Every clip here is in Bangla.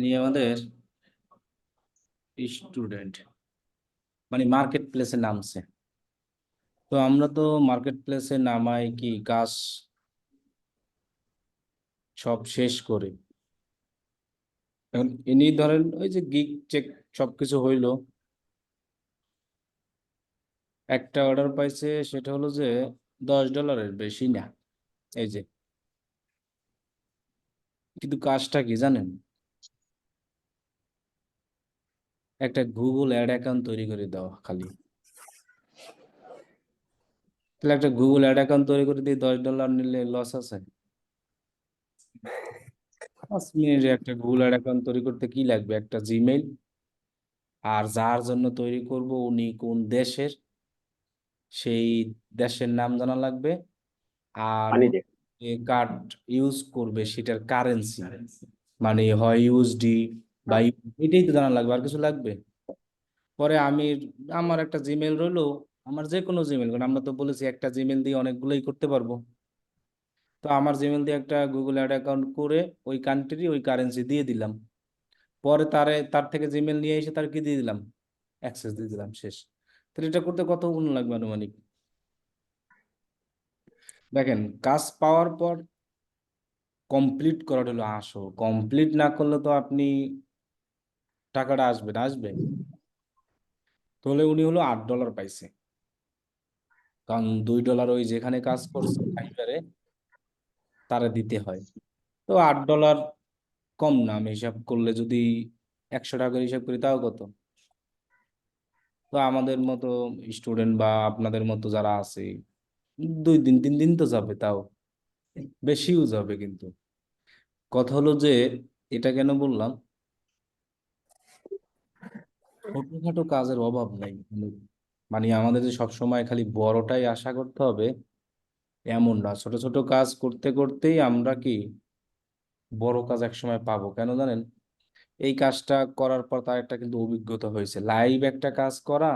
ইনি আমাদের স্টুডেন্ট, মানে মার্কেট প্লেসে নামছে। তো আমরা তো মার্কেট প্লেসে নামাই কি কাজ সব শেষ করে, এখন ইনি ধরেন ওই যে গিগ চেক সবকিছু হইলো, একটা অর্ডার পাইছে, সেটা হলো যে $10, বেশি না। এই যে, কিন্তু কাজটা কি জানেন, একটা গুগল অ্যাড অ্যাকাউন্ট তৈরি করে দেওয়া খালি। তাহলে একটা গুগল অ্যাড অ্যাকাউন্ট তৈরি করে দিয়ে $10 নিলে লস আছে? 5 মিনিটে একটা গুগল অ্যাড অ্যাকাউন্ট তৈরি করতে কি লাগবে? একটা জিমেইল, আর যার জন্য তৈরি করব উনি কোন দেশের, সেই দেশের নাম জানা লাগবে, আর কার্ড ইউজ করবে সেটার কারেন্সি, মানে হয় ইউএসডি বা এটাই তো জানা লাগবে, আর কিছু লাগবে? পরে আমার একটা জিমেল রইলো, আমার যে কোনো জিমেল, কারণ আমরা তো বলেছি একটা জিমেল দিয়ে অনেকগুলোই করতে পারবো। তো আমার জিমেল দিয়ে একটা গুগল অ্যাড অ্যাকাউন্ট করে ওই কান্ট্রি ওই কারেন্সি দিয়ে দিলাম। পরে তার থেকে জিমেল নিয়ে এসে তার কি দিয়ে দিলাম, অ্যাক্সেস দিয়ে দিলাম, শেষ। তাহলে এটা করতে কতক্ষণ লাগবে আনুমানিক? দেখেন, কাজ পাওয়ার পর কমপ্লিট করাটা হলো আসল, কমপ্লিট না করলে তো আপনি টাকাটা আসবে না, আসবে? তাহলে উনি হলো $8 পাইছে, কারণ $2 ওই যেখানে কাজ করছে ফাইবারে তারা দিতে হয়। তো $8 কম না, আমি হিসাব করলে যদি 100 টাকা করে হিসাব করি তাও কত? তো আমাদের মতো স্টুডেন্ট বা আপনাদের মতো যারা আছে, 2 দিন 3 দিন তো যাবে, তাও বেশিও যাবে। কিন্তু কথা হলো যে, এটা কেন বললাম, ছোটখাটো কাজের অভাব নাই। মানে আমাদের যে সবসময় খালি বড়টাই আশা করতে হবে এমন না, ছোট ছোট কাজ করতে করতেই আমরা কি বড় কাজ একসময় পাবো। কেন জানেন, এই কাজটা করার পর তার একটা কিন্তু অভিজ্ঞতা হয়েছে, লাইভ একটা কাজ করা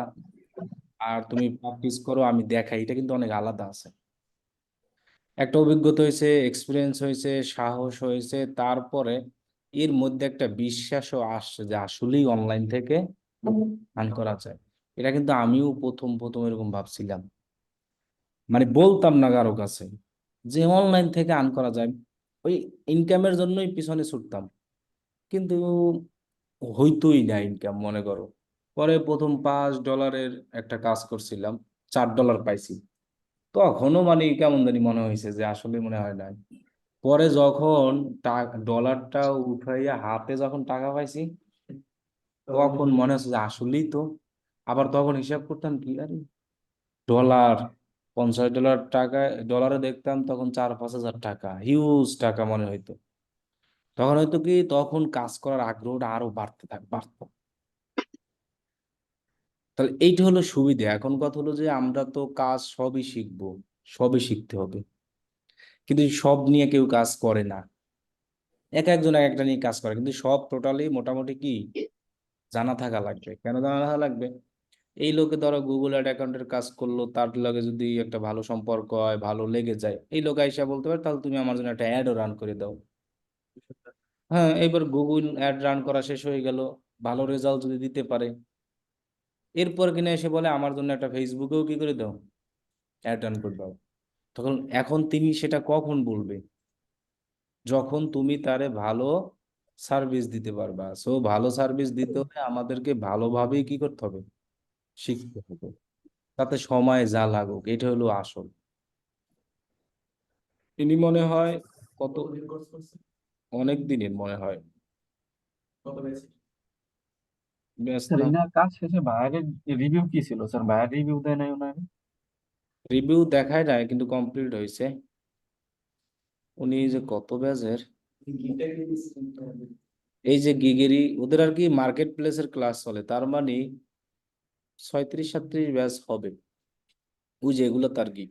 আর তুমি প্র্যাকটিস করো আমি দেখাই, এটা কিন্তু অনেক আলাদা আছে। একটা অভিজ্ঞতা হয়েছে, এক্সপিরিয়েন্স হয়েছে, সাহস হয়েছে, তারপরে এর মধ্যে একটা বিশ্বাসও আসছে যে আসলেই অনলাইন থেকে আর্ন করা যায়। এটা কিন্তু আমিও প্রথম প্রথম এরকম ভাবছিলাম, মানে বলতাম না কারো কাছে যে অনলাইন থেকে আর্ন করা যায়, ওই ইনকামের জন্যই পিছনে ছুটতাম, কিন্তু হইতোই না ইনকাম, মনে করো। পরে প্রথম $5 একটা কাজ করছিলাম, $4 পাইছি। তখনও মানে কেমন জানি মনে হয়েছে যে আসলে মনে হয় না। পরে যখন ডলারটা উঠাইয়া হাতে যখন টাকা পাইছি, তখন মনে হচ্ছে যে আসলেই তো। আবার তখন হিসাব করতাম কি, আরে ডলার, $50 টাকায় ডলারে দেখতাম তখন 4-5 হাজার টাকা, হিউজ টাকা মনে হইতো। তখন হয়তো কি, তখন কাজ করার আগ্রহটা আরো বাড়তো। তাহলে এইটা হলো সুবিধা। এখন কথা হলো যে আমরা তো কাজ সবই শিখবো, সবই শিখতে হবে, কিন্তু সব নিয়ে কেউ কাজ করে না। এক একজন এক একটা নিয়ে কাজ করে, কিন্তু সব টোটালি মোটামুটি কি জানা থাকা লাগবে। কেন জানা থাকা লাগবে? এই লোকে ধরো গুগল অ্যাড অ্যাকাউন্টের কাজ করলো, তার লগে যদি একটা ভালো সম্পর্ক হয়, ভালো লেগে যায়, এই লোক আইসা বলতে পারে তাহলে তুমি আমার জন্য একটা অ্যাডও রান করে দাও। হ্যাঁ, এবার গুগল অ্যাড রান করা শেষ হয়ে গেল, ভালো রেজাল্ট যদি দিতে পারে, এরপর কিনা এসে বলে আমার জন্য একটা ফেসবুকেও কি করে দাও, অ্যাড রান করে দাও। তখন এখন তিনি সেটা কখন বলবে? যখন তুমি তারে ভালো সার্ভিস দিতে পারবা। সো ভালো সার্ভিস দিতে হলে আমাদেরকে ভালোভাবেই কি করতে হবে, শিখতে হবে, তাতে সময় যা লাগুক, এটা হলো আসল। তিনি মনে হয় কত, অনেক দিনের মনে হয় ব্যাস স্যার না। এনার কাজ শেষে বাইরের রিভিউ কি ছিল স্যার? বাইরের রিভিউ দেয় নাই ওনার? রিভিউ দেখায় নাই, কিন্তু কমপ্লিট হয়েছে। উনি যে কত ব্যাচের, এই যে গিগেরি ওদের আর কি মার্কেট প্লেসের ক্লাস চলে, তার মানে 36-37 ব্যাচ হবে। ওই যে এগুলো তার গিগ,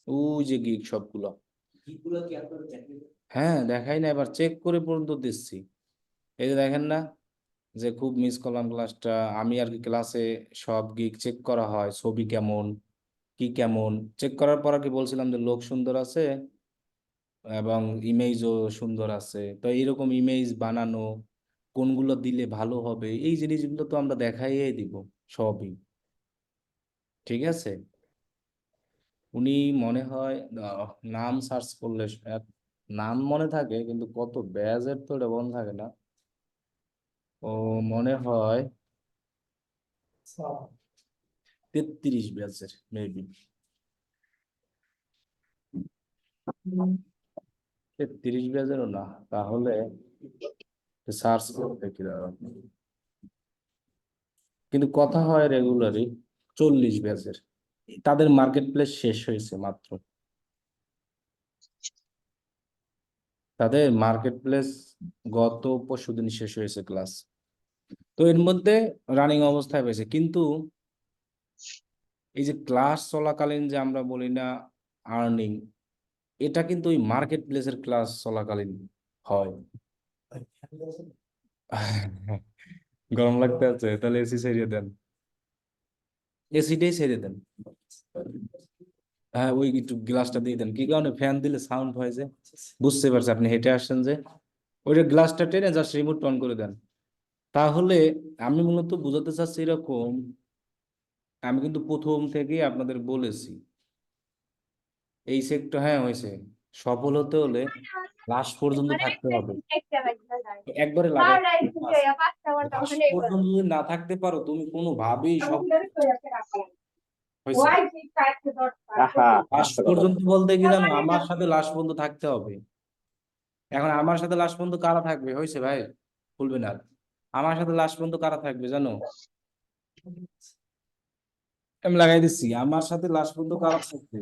ওই যে গিগ সবগুলো। হ্যাঁ, দেখাই না, এবার চেক করে পর্যন্ত দিচ্ছি। এই যে দেখেন না, যে খুব মিস করলাম ক্লাসটা, আমি আর কি ক্লাসে সব গিগ চেক করা হয়, ছবি কেমন কি কেমন চেক করার পর আর কি বলছিলাম যে লোক সুন্দর আছে এবং ইমেজও সুন্দর আছে, তো এইরকম ইমেজ বানানো, কোনগুলো দিলে ভালো হবে, এই জিনিসগুলো তো আমরা দেখাইয়ে দিব সবই। ঠিক আছে, উনি মনে হয় নাম সার্চ করলে নাম মনে থাকে, কিন্তু কত ব্যাজের তো এটা মনে থাকে না। ও মনে হয় 33 ব্যাচের মেবি, 33 ব্যাচেরও না, তাহলে সার্চ করতে কি দাঁড়াবে। কিন্তু কথা হয় রেগুলারই 40 ব্যাচের। তাদের মার্কেট প্লেস শেষ হয়েছে মাত্র, তাদের মার্কেট প্লেস গত পরশুদিন শেষ হয়েছে ক্লাস। তো এর মধ্যে রানিং অবস্থায় পেয়েছে, কিন্তু এই যে ক্লাস চলাকালীন যে আমরা বলি না আর্নিং, এটা কিন্তু ওই মার্কেট প্লেসের ক্লাস চলাকালীন হয়। গরম লাগতে আছে, তাহলে এসি ছেড়ে দেন, এসিটাই ছেড়ে দেন। হ্যাঁ, ওই একটু গ্লাসটা দিয়ে দেন। কি কারণে ফ্যান দিলে সাউন্ড হয় যে, বুঝতে পারছি আপনি হেঁটে আসছেন যে, ওইটা গ্লাসটা টেনে জাস্ট রিমোট অন করে দেন। তাহলে আমি মূলত বোঝাতে চাচ্ছি এরকম, আমি কিন্তু প্রথম থেকেই আপনাদের বলেছি এই সেক্টর, হ্যাঁ হয়েছে, সফল হতে হলে লাস্ট পর্যন্ত থাকতে হবে। একবারে লাগাই লাস্ট পর্যন্ত যদি না থাকতে পারো তুমি কোনোভাবেই সব হয়েছে। লাস্ট পর্যন্ত বলতে কি জানো, আমার সাথে লাস্ট পর্যন্ত থাকতে হবে। এখন আমার সাথে লাস্ট পর্যন্ত কারা থাকবে, হয়েছে ভাই, বলবেন আর, আমার সাথে লাস্ট পর্যন্ত কারা থাকবে জানো, আমি লাগাই দিচ্ছি, আমার সাথে লাস্ট পর্যন্ত কারা থাকবে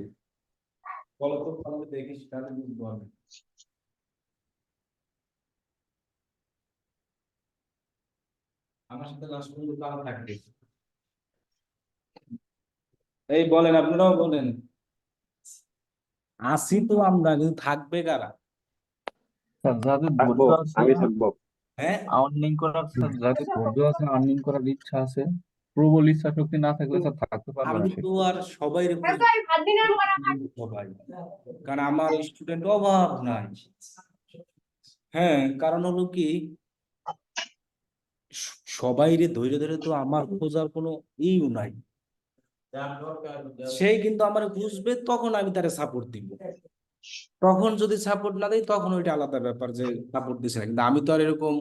বলো তো, তাহলে দেখিস, তাহলে বুঝবো আমি। আমার সাথে লাস্ট পর্যন্ত কারা থাকবে, এই বলেন, আপনারাও বলেন। আসি তো আমরা, কিন্তু থাকবে কারা? স্যার যাদের থাকবো, ধৈর্য আছে আমি থাকবো। হ্যাঁ, আর্নিং করার, স্যার যাদের ধৈর্য আছে আর্নিং করার ইচ্ছা আছে, প্রবল ইচ্ছা শক্তি না থাকলে স্যার থাকতে পারবে না আমি সে। তো আর সবাই সবাই, কারণ আমার স্টুডেন্ট অভাব নাই। হ্যাঁ, কারণ হলো কি, সবাই রে ধৈর্য ধরে তো আমার খোঁজার কোনো ইও নাই। সেই কিন্তু আমার বুঝবে, তখন আমি তারে সাপোর্ট দিব। তখন যদি সাপোর্ট না দেয়, তখন ওইটা আলাদা ব্যাপার যে সাপোর্ট দিছে না। কিন্তু আমি তো আর এরকম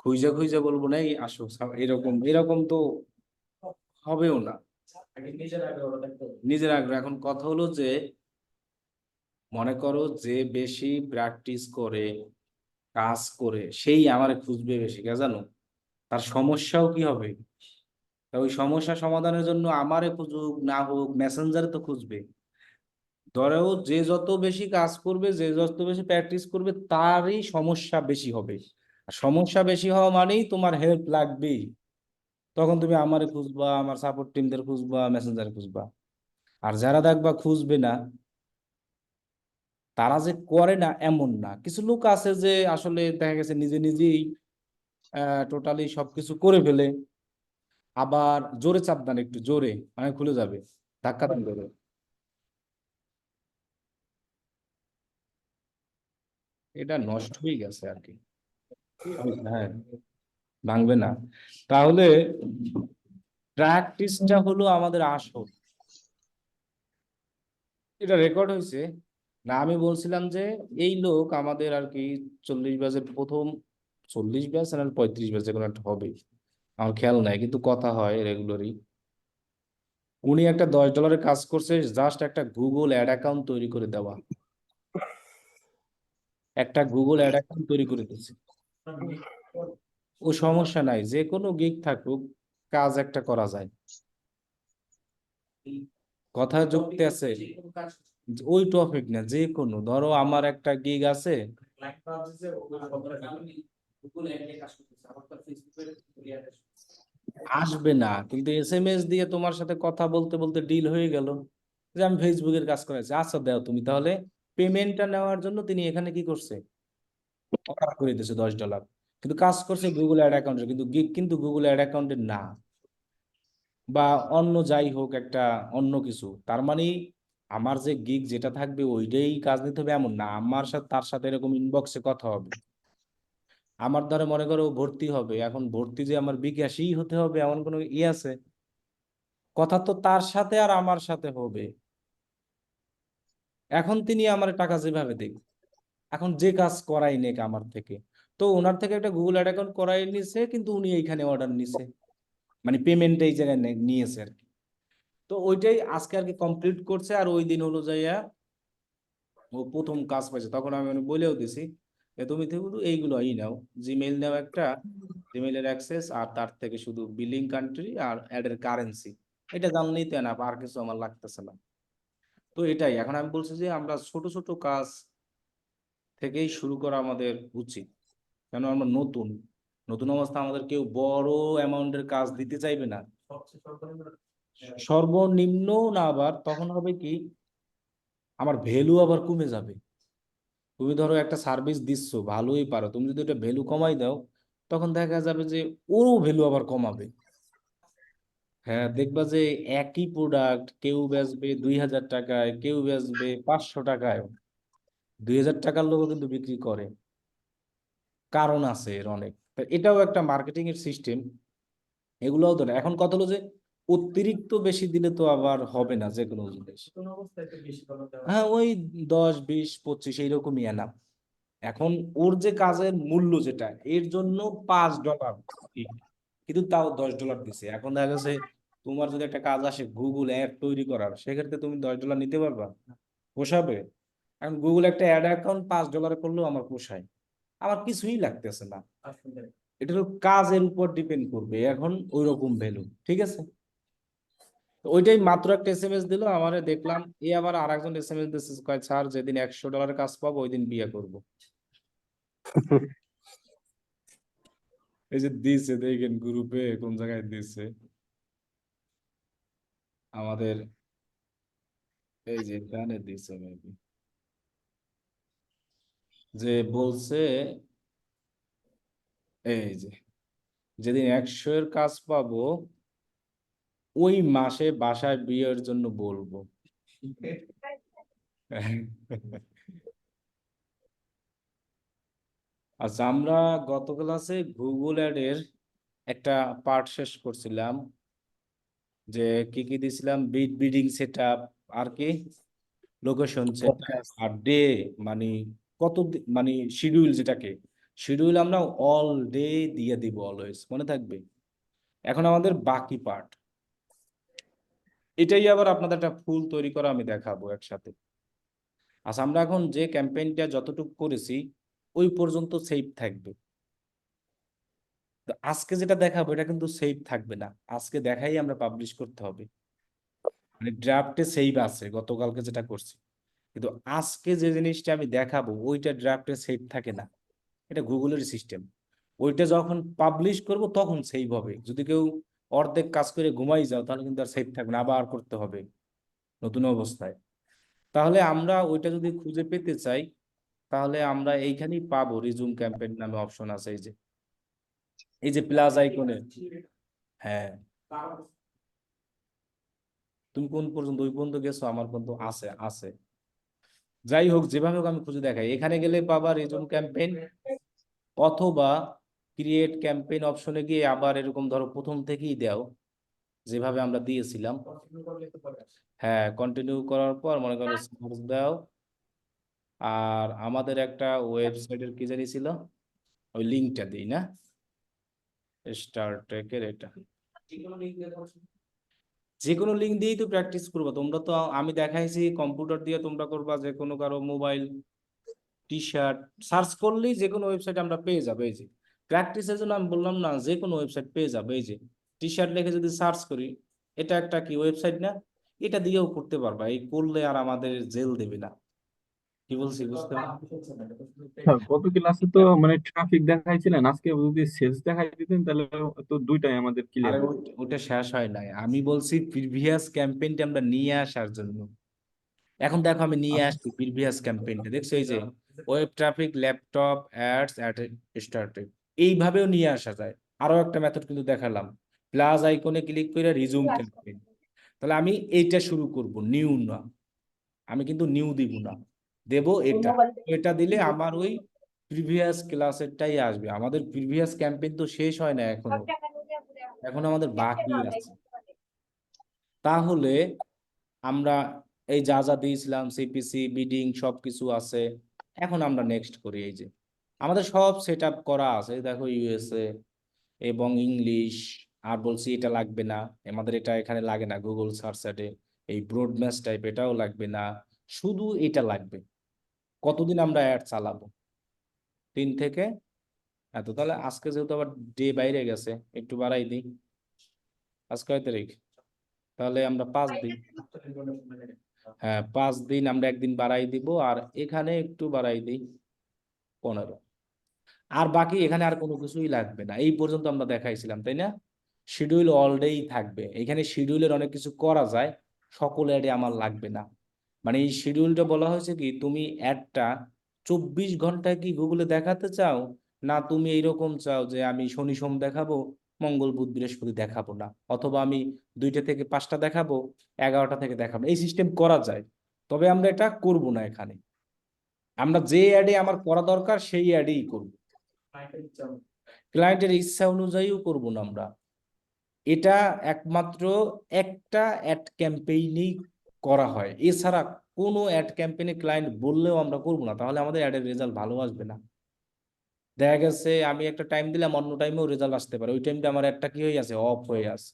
খুঁজে খুঁজে বলবো না এই আসো এরকম এরকম তো হবেও না। নিজের আগ্রহ। এখন কথা হলো যে, মনে করো যে বেশি প্র্যাকটিস করে কাজ করে সেই আমারে খুঁজবে বেশি, কে জানো, তার সমস্যাও কি হবে, তা ওই সমস্যা সমাধানের জন্য আমারে খুঁজুক না হোক, মেসেঞ্জারে তো খুঁজবে। ধরেও যে যত বেশি কাজ করবে, যে যত বেশি প্র্যাকটিস করবে, তারই সমস্যা বেশি হবে। আর সমস্যা বেশি হওয়া মানেই তোমার হেল্প লাগবেই। তখন তুমি আমারে খুঁজবা, আমার সাপোর্ট টিমদের খুঁজবা, মেসেঞ্জারে খুঁজবা। আর যারা দেখবা খুঁজবে না, তারা যে করে না এমন না, কিছু লোক আছে যে আসলে দেখা গেছে নিজে নিজেই টোটালি সবকিছু করে ফেলে। আবার জোরে চাপ দেন, একটু জোরে মানে খুলে যাবে, ধাক্কা দেন করে, এটা নষ্ট হয়ে গেছে আর কি। হ্যাঁ, ভাঙবে না। তাহলে প্র্যাকটিসটা হলো আমাদের আসল। এটা রেকর্ড হয়েছে না, আমি বলছিলাম যে এই লোক আমাদের আর কি 40 ব্যাচের প্রথম, 40 ব্যাচ না 35 ব্যাচ, যেগুলো একটা হবে, আমার খেয়াল নাই, কিন্তু কথা হয় রেগুলারই। উনি একটা $10 কাজ করছে, জাস্ট একটা গুগল অ্যাড অ্যাকাউন্ট তৈরি করে দেওয়া, একটা গুগল অ্যাড অ্যাকাউন্ট তৈরি করে দিচ্ছে। ও সমস্যা নাই, যে কোনো গিগ থাকুক, কাজ একটা করা যায়। কথা যুক্তি আছে, ওই টপিক না, যে কোনো, ধরো আমার একটা গিগ আছে, আসবে না, কিন্তু SMS দিয়ে তোমার সাথে কথা বলতে বলতে ডিল হয়ে গেল যে আমি ফেসবুকের কাজ করেছি, আচ্ছা দাও তুমি তাহলে। পেমেন্টটা নেওয়ার জন্য তিনি এখানে কি করছে, অর্ডার করে দিয়েছে $10, কিন্তু কাজ করছে গুগল অ্যাড অ্যাকাউন্টে, কিন্তু গিগ কিন্তু গুগল অ্যাড অ্যাকাউন্টে না, বা অন্য যাই হোক একটা অন্য কিছু। তার মানে আমার যে গিগ যেটা থাকবে ওইটাই কাজ নিতে হবে এমন না, আমার সাথে তার সাথে এরকম ইনবক্সে কথা হবে। আমার ধরে মনে করো ও ভর্তি হবে, এখন ভর্তি যে আমার বিকাশই হতে হবে এমন কোনো ই আছে? কথা তো তার সাথে আর আমার সাথে হবে। এখন তিনি আমার টাকা যেভাবে দেখ, এখন যে কাজ করাই নেক আমার থেকে, তো ওনার থেকে একটা গুগল অ্যাড অ্যাকাউন্ট করাই নিছে, কিন্তু উনি এইখানে অর্ডার নিছে, মানে পেমেন্ট এই জায়গায় নিয়েছে আর কি। তো ওইটাই আজকে আর কি কমপ্লিট করছে। আর ওই দিন হলো যাইয়া ও প্রথম কাজ পাইছে, তখন আমি ওকে বলেও দিছি যে তুমি শুধু এইগুলো নাও, জিমেইল নাও একটা, জিমেইলের অ্যাক্সেস, আর তার থেকে শুধু বিলিং কান্ট্রি আর অ্যাডের কারেন্সি, এটা জানলেই তো না, আর কিছু আমার লাগতেছে না। তো এটাই এখন আমি বলছি যে আমরা ছোট ছোট কাজ থেকেই শুরু করা আমাদের উচিত, কেন আমরা নতুন, নতুন অবস্থা, আমাদের কেউ বড় অ্যামাউন্টের কাজ দিতে চাইবে না, সর্বনিম্ন না, আবার তখন হবে কি আমার ভ্যালু আবার কমে যাবে। তুমি ধরো একটা সার্ভিস দিচ্ছ, ভালোই পারো, তুমি যদি এটা ভ্যালু কমাই দাও, তখন দেখা যাবে যে ওরও ভ্যালু আবার কমাবে। হ্যাঁ, দেখবা যে একই প্রোডাক্ট কেউ বেচবে 2000 টাকায়, কেউ বেচবে 500 টাকায়, 2000 টাকার লোকও কিন্তু বিক্রি করে। কারণ আছে এর অনেক, তা এটাও একটা মার্কেটিং এর সিস্টেম। এগুলোও তো না, এখন কথা হলো যে অতিরিক্ত বেশি দিলে তো আবার হবে না যে কোনো জিনিস। হ্যাঁ, ওই 10, 20, 25 এইরকমই এনাফ। এখন ওর যে কাজের মূল্য যেটা, এর জন্য $5, কিন্তু তাও $10 দিছে। এখন দেখা গেছে তোমার যদি একটা কাজ আসে গুগল অ্যাড তৈরি করার, সেক্ষেত্রে তুমি $10 নিতে পারবা? পোষাবে? এখন গুগল একটা অ্যাড অ্যাকাউন্ট $5 করলেও আমার পোষায়, আমার কিছুই লাগতেছে না। এটা তো কাজের উপর ডিপেন্ড করবে এখন ওই রকম ভ্যালু, ঠিক আছে? তো ওইটাই মাত্র একটা এসএমএস দিল আমারে, দেখলাম এ আবার আর একজন এসএমএস দিচ্ছে, কয় স্যার যেদিন $100 কাজ পাবো ওই দিন বিয়ে করবো। এই যে দিছে দেখেন গ্রুপে কোন জায়গায় দিছে আমাদের, এই যে এখানে দিছে মেবি, যে বলছে এই যে যেদিন 100 এর কাজ পাবো ওই মাসে বাসায় বিয়ের জন্য বলবো। আচ্ছা, আমরা গত ক্লাসে গুগল অ্যাডের একটা পার্ট শেষ করছিলাম, যে কি কি দিছিলাম, বিডিং সেট আপ, আর কি লোকেশন সেট আপ, পডকাস্ট। আর ডে, মানে মানে শিডিউল, যেটাকে শিডিউল আমরা অল ডে দিয়ে দিব অলওয়েজ, মনে থাকবে। এখন আমাদের বাকি পার্ট, এটাই আবার আপনাদের একটা ফুল তৈরি করা আমি দেখাবো একসাথে। আচ্ছা, আমরা এখন যে ক্যাম্পেইনটা যতটুকু করেছি ওই পর্যন্ত সেভ থাকবে। তো আজকে যেটা দেখাবো এটা কিন্তু সেভ থাকবে না, আজকে দেখাই আমরা পাবলিশ করতে হবে। মানে ড্রাফটে সেভ আছে গতকালকে যেটা করছি, কিন্তু আজকে যে জিনিসটা আমি দেখাবো ওইটা ড্রাফটে সেভ থাকে না, এটা গুগলের সিস্টেম। ওইটা যখন পাবলিশ করব তখন সেভ হবে। যদি কেউ অর্ধেক কাজ করে ঘুমাই যাও তাহলে কিন্তু আর সেভ থাকবে না, আবার করতে হবে নতুন অবস্থায়। তাহলে আমরা ওইটা যদি খুঁজে পেতে চাই, তাহলে আমরা এইখানেই পাবো, রিজুম ক্যাম্পেইন নামে অপশন আছে, এই যে প্লাস আইকনে। হ্যাঁ, তুমি কোন পর্যন্ত, ওই পর্যন্ত গেছো? আমার পর্যন্ত আছে আছে। যাই হোক, যেভাবে হোক আমি খুঁজে দেখাই, এখানে গেলে পাবা রিজুম ক্যাম্পেইন, অথবা ক্রিয়েট ক্যাম্পেইন অপশনে গিয়ে আবার এরকম ধরো প্রথম থেকেই দাও যেভাবে আমরা দিয়েছিলাম। হ্যাঁ, কন্টিনিউ করার পর মনে করো সার্চ দাও, আর আমাদের একটা ওয়েবসাইটের কি জানি ছিল, ওই লিঙ্কটা দিই না, স্টার ট্রেকের এটা, যে কোনো লিঙ্ক দিয়েই তো প্র্যাকটিস করবা তোমরা। তো আমি দেখাইছি কম্পিউটার দিয়ে, তোমরা করবা যে কোনো কারো মোবাইল, টি শার্ট, সার্চ করলেই যে কোনো ওয়েবসাইট আমরা পেয়ে যাবো। এই যে প্র্যাকটিসের জন্য আমি বললাম না, যে কোনো ওয়েবসাইট পেয়ে যাবে। এই যে টি শার্ট লিখে যদি সার্চ করি, এটা একটা কি ওয়েবসাইট না? এটা দিয়েও করতে পারবা, এই করলে আর আমাদের জেল দেবে না। কি বলছি বুঝতে হ্যাঁ, গত ক্লাসে তো মানে ট্রাফিক দেখাইছিলেন, আজকে যদি সেলস দেখাই দিতেন তাহলে তো দুইটাই আমাদের আরে ক্লিয়ার হতো। ওটা শেষ হয় নাই, আমি বলছি প্রিভিয়াস ক্যাম্পেইনটা আমরা নিয়ে আসার জন্য। এখন দেখো আমি নিয়ে আচ্ছা। আসছি প্রিভিয়াস ক্যাম্পেইনটা, দেখছো এই যে web traffic, laptop ads at started, এইভাবেও নিয়ে আসা যায়। আরো একটা মেথড কিন্তু দেখালাম, প্লাস আইকনে ক্লিক করে রিজুম ক্যাম্পেইন। তাহলে আমি এইটা শুরু করব, নিউ না, আমি কিন্তু নিউ দিব না, দেব এটা। এটা দিলে আমার ওই প্রিভিয়াস ক্লাসেরটাই আসবে। আমাদের প্রিভিয়াস ক্যাম্পেইন তো শেষ হয় না এখনো, এখন আমাদের বাকি আছে। তাহলে আমরা এই যা যা দিয়েছিলাম, সিপিসি বিডিং সবকিছু আছে, এখন আমরা নেক্সট করি। এই যে আমাদের সব সেট আপ করা আছে, দেখো ইউএসএ এবং ইংলিশ। আর বলছি এটা লাগবে না, আমাদের এটা এখানে লাগে না গুগল সার্চে। এই ব্রডম্যাচ টাইপ এটাও লাগবে না, শুধু এটা লাগবে। কতদিন আমরা অ্যাড চালাবো? 3 থেকে এত। তাহলে আজকে যেহেতু আবার ডে বাইরে গেছে, একটু বাড়াই দিই। আজকে কয় তারিখ? তাহলে আমরা 5 দিন, হ্যাঁ 5 দিন আমরা একদিন বাড়াই দিব, আর এখানে একটু বাড়াই দিই 15। আর বাকি এখানে আর কোনো কিছুই লাগবে না। এই পর্যন্ত আমরা দেখাইছিলাম, তাই না? শিডিউল অলরেডি থাকবে এখানে, শিডিউলের অনেক কিছু করা যায়, সকল অ্যাডে আমার লাগবে না। মানে এই শিডিউলটা বলা হয়েছে কি, তুমি অ্যাডটা 24 ঘন্টায় কি গুগলে দেখাতে চাও, না তুমি এইরকম চাও যে আমি শনি সোম দেখাবো, মঙ্গল বুধ বৃহস্পতি দেখাবো না, অথবা আমি 2টা থেকে 5টা দেখাবো, 11টা থেকে দেখাবো, এই সিস্টেম করা যায়। তবে আমরা এটা করব না এখানে। আমরা যে অ্যাডে আমার করা দরকার সেই অ্যাডেই করব, ক্লায়েন্টের ইচ্ছা অনুযায়ীও করব না আমরা। এটা একমাত্র একটা অ্যাড ক্যাম্পেইনই করা হয়, এছাড়া কোনো অ্যাড ক্যাম্পেইনে ক্লায়েন্ট বললেও আমরা করব না, তাহলে আমাদের অ্যাডের রেজাল্ট ভালো আসবে না। দেখা গেছে আমি একটা টাইম দিলাম, অন্য টাইমেও রেজাল্ট আসতে পারে, ওই টাইমটা আমার অ্যাডটা কি হয়ে আছে, অফ হয়ে আছে।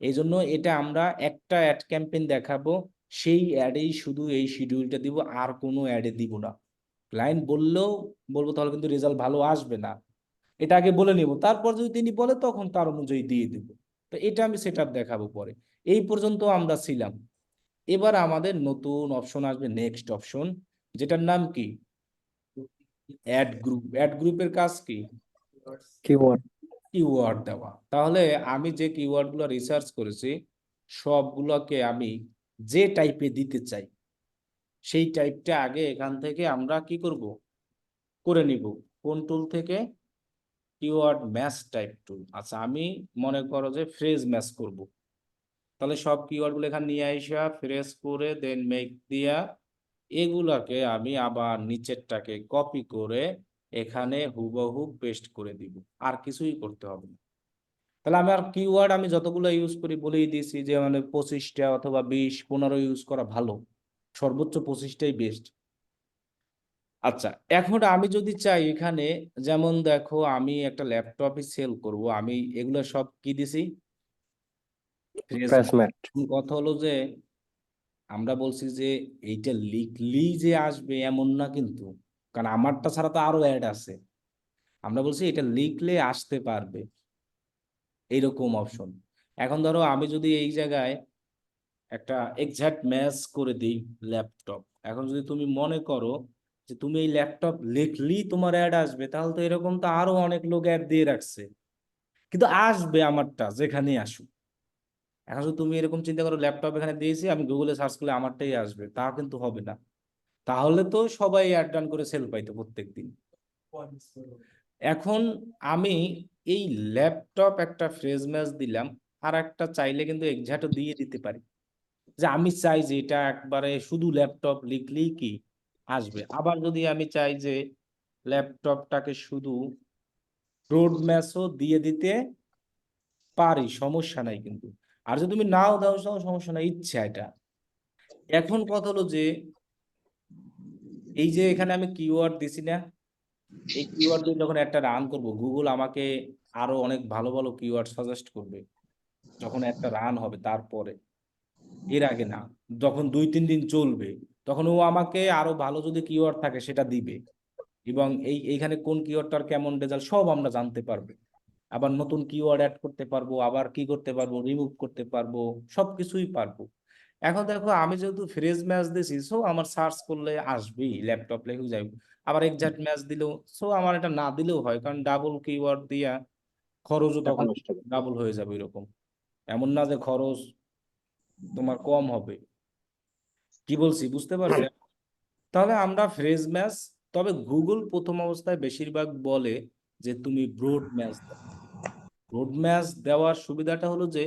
এই জন্য এটা আমরা একটা অ্যাড ক্যাম্পেইন দেখাবো, সেই অ্যাডেই শুধু এই শিডিউলটা দিব, আর কোনো অ্যাডে দিব না। ক্লায়েন্ট বললেও বলবো, তাহলে কিন্তু রেজাল্ট ভালো আসবে না, এটা আগে বলে নিব, তারপর যদি তিনি বলে তখন তার অনুযায়ী দিয়ে দিব। তো এটা আমি সেট আপ দেখাবো পরে। এই পর্যন্ত আমরা ছিলাম। এবার আমাদের নতুন অপশন আসবে, নেক্সট অপশন, যেটার নাম কি, অ্যাড গ্রুপ। অ্যাড গ্রুপের কাজ কি? কিওয়ার্ড। কিওয়ার্ড দেওয়া। তাহলে আমি যে কিওয়ার্ড গুলো রিসার্চ করেছি, সবগুলোকে আমি যে টাইপে দিতে চাই সেই টাইপটা আগে এখান থেকে আমরা কি করব, করে নিব। কোন টুল থেকে? কিওয়ার্ড ম্যাচ টাইপ টুল। আচ্ছা, আমি মনে করো যে ফ্রেজ ম্যাচ করব, তাহলে সব কিওয়ার্ড গুলো এখানে নিয়ে আইসা ফ্রেজ করে দেন মেক দিয়া, এগুলাকে আমি আবার নিচেরটাকে কপি করে এখানে হুবহু পেস্ট করে দিব, আর কিছুই করতে হবে না। তাহলে আমি আর কিওয়ার্ড আমি যতগুলো ইউজ করি বলেই দিয়েছি, যে মানে 25টা অথবা 20 15 ইউজ করা ভালো, সর্বোচ্চ 25টাই বেস্ট। আচ্ছা, এখন আমি যদি চাই এখানে, যেমন দেখো আমি একটা ল্যাপটপই সেল করব, আমি এগুলো সব কি দিছি, ফ্রেশ। প্লেসমেন্ট। কথা হলো যে আমরা বলছি যে এইটা লিখলি যে আসবে এমন না কিন্তু, কারণ আমারটা ছাড়া তো আরো অ্যাড আছে। আমরা বলছি এটা লিখলে আসতে পারবে, এইরকম অপশন। এখন ধরো আমি যদি এই জায়গায় একটা এক্সাক্ট ম্যাচ করে দিই ল্যাপটপ, এখন যদি তুমি মনে করো যে তুমি এই ল্যাপটপ লিখলেই তোমার অ্যাড আসবে, তাহলে তো এরকম তো আরো অনেক লোক অ্যাড দিয়ে রাখছে, কিন্তু আসবে আমারটা যেখানেই আসুক। এখন যদি তুমি এরকম চিন্তা করো ল্যাপটপ এখানে দিয়েছি, আমি গুগলে সার্চ করলে আমারটাই আসবে, তা কিন্তু হবে না। তাহলে তো সবাই অ্যাড রান করে সেল পাইতো প্রত্যেকদিন। এখন আমি এই ল্যাপটপ একটা ফ্রেজ ম্যাচ দিলাম, আর একটা চাইলে কিন্তু এক্সাক্টও দিয়ে দিতে পারি, যে আমি চাই যে এটা একবারে শুধু ল্যাপটপ লিখলেই কি আসবে। আবার যদি আমি চাই যে ল্যাপটপটাকে শুধু রোড ম্যাচও দিয়ে দিতে পারি, সমস্যা নাই কিন্তু। আর যদি তুমি নাও দাও তাও সমস্যা নাই, ইচ্ছা এটা। এখন কথা হলো যে এই যে এখানে আমি কিওয়ার্ড দিছি না, এই কিওয়ার্ড দিয়ে যখন একটা রান করব, গুগল আমাকে আরো অনেক ভালো ভালো কিওয়ার্ড সাজেস্ট করবে যখন একটা রান হবে তারপরে, এর আগে না। যখন 2 3 দিন চলবে, তখন ও আমাকে আরো ভালো যদি কিওয়ার্ড থাকে সেটা দিবে, এবং এইখানে কোন কিওয়ার্ডটার কেমন রেজাল্ট সব আমরা জানতে পারবো। আবার নতুন কিওয়ার্ড অ্যাড করতে পারবো, আবার কি করতে পারবো, রিমুভ করতে পারবো, সবকিছুই পারবো। এখন দেখো আমি যেহেতু ফ্রেজ ম্যাচ দিছি, সো আমার সার্চ করলে আসবেই, ল্যাপটপ লেখেও যাই। আবার এক্সাক্ট ম্যাচ দিলেও, সো আমার এটা না দিলেও হয়, কারণ ডাবল কিওয়ার্ড দিয়া খরচও টাকা তখন নষ্ট হবে। ডাবল হয়ে যাবে এরকম। এমন না যে খরচ তোমার কম হবে। কি বলছি বুঝতে পারছো? তাহলে আমরা ফ্রেজ ম্যাচ, তবে গুগল প্রথম অবস্থায় বেশিরভাগ বলে যে তুমি ব্রড ম্যাচ দাও। ব্রড ম্যাচ দেওয়ার সুবিধাটা হলো যে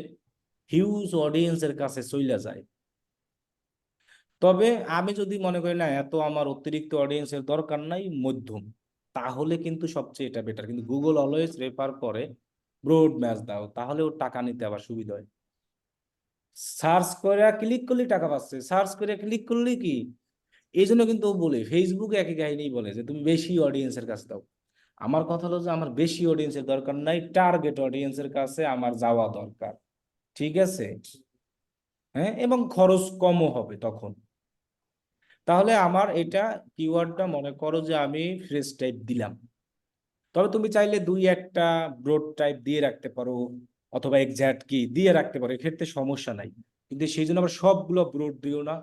হিউজ অডিয়েন্সের কাছে চইলা যায়। তবে আমি যদি মনে করি না এত আমার অতিরিক্ত অডিয়েন্সের দরকার নাই, মধ্যম, তাহলে কিন্তু সবচেয়ে এটা বেটার। কিন্তু গুগল অলওয়েজ রেফার করে ব্রড ম্যাচ দাও, তাহলে ওর টাকা নিতে আবার সুবিধা হয়। সার্চ করে ক্লিক করলে টাকা পাচ্ছে, সার্চ করে ক্লিক করলে কি, এই জন্য কিন্তু ও বলে ফেসবুকে একই কাহিনী বলে যে তুমি বেশি অডিয়েন্সের কাছে দাও। আমার কথা হলো যে আমার বেশি অডিয়েন্সের দরকার নাই, টার্গেট অডিয়েন্সের কাছে আমার যাওয়া দরকার। ঠিক আছে? হ্যাঁ, এবং খরচ কমও হবে তখন। তাহলে আমার এটা কিওয়ার্ডটা মনে করো যে আমি ফ্রেশ টাইপ দিলাম। তবে তুমি চাইলে দুই একটা ব্রড টাইপ দিয়ে রাখতে পারো, অথবা এক্সাক্ট কি দিয়ে রাখতে পারো, এক্ষেত্রে সমস্যা নাই। কিন্তু সেই জন্য আবার সবগুলো ব্রড দিও না,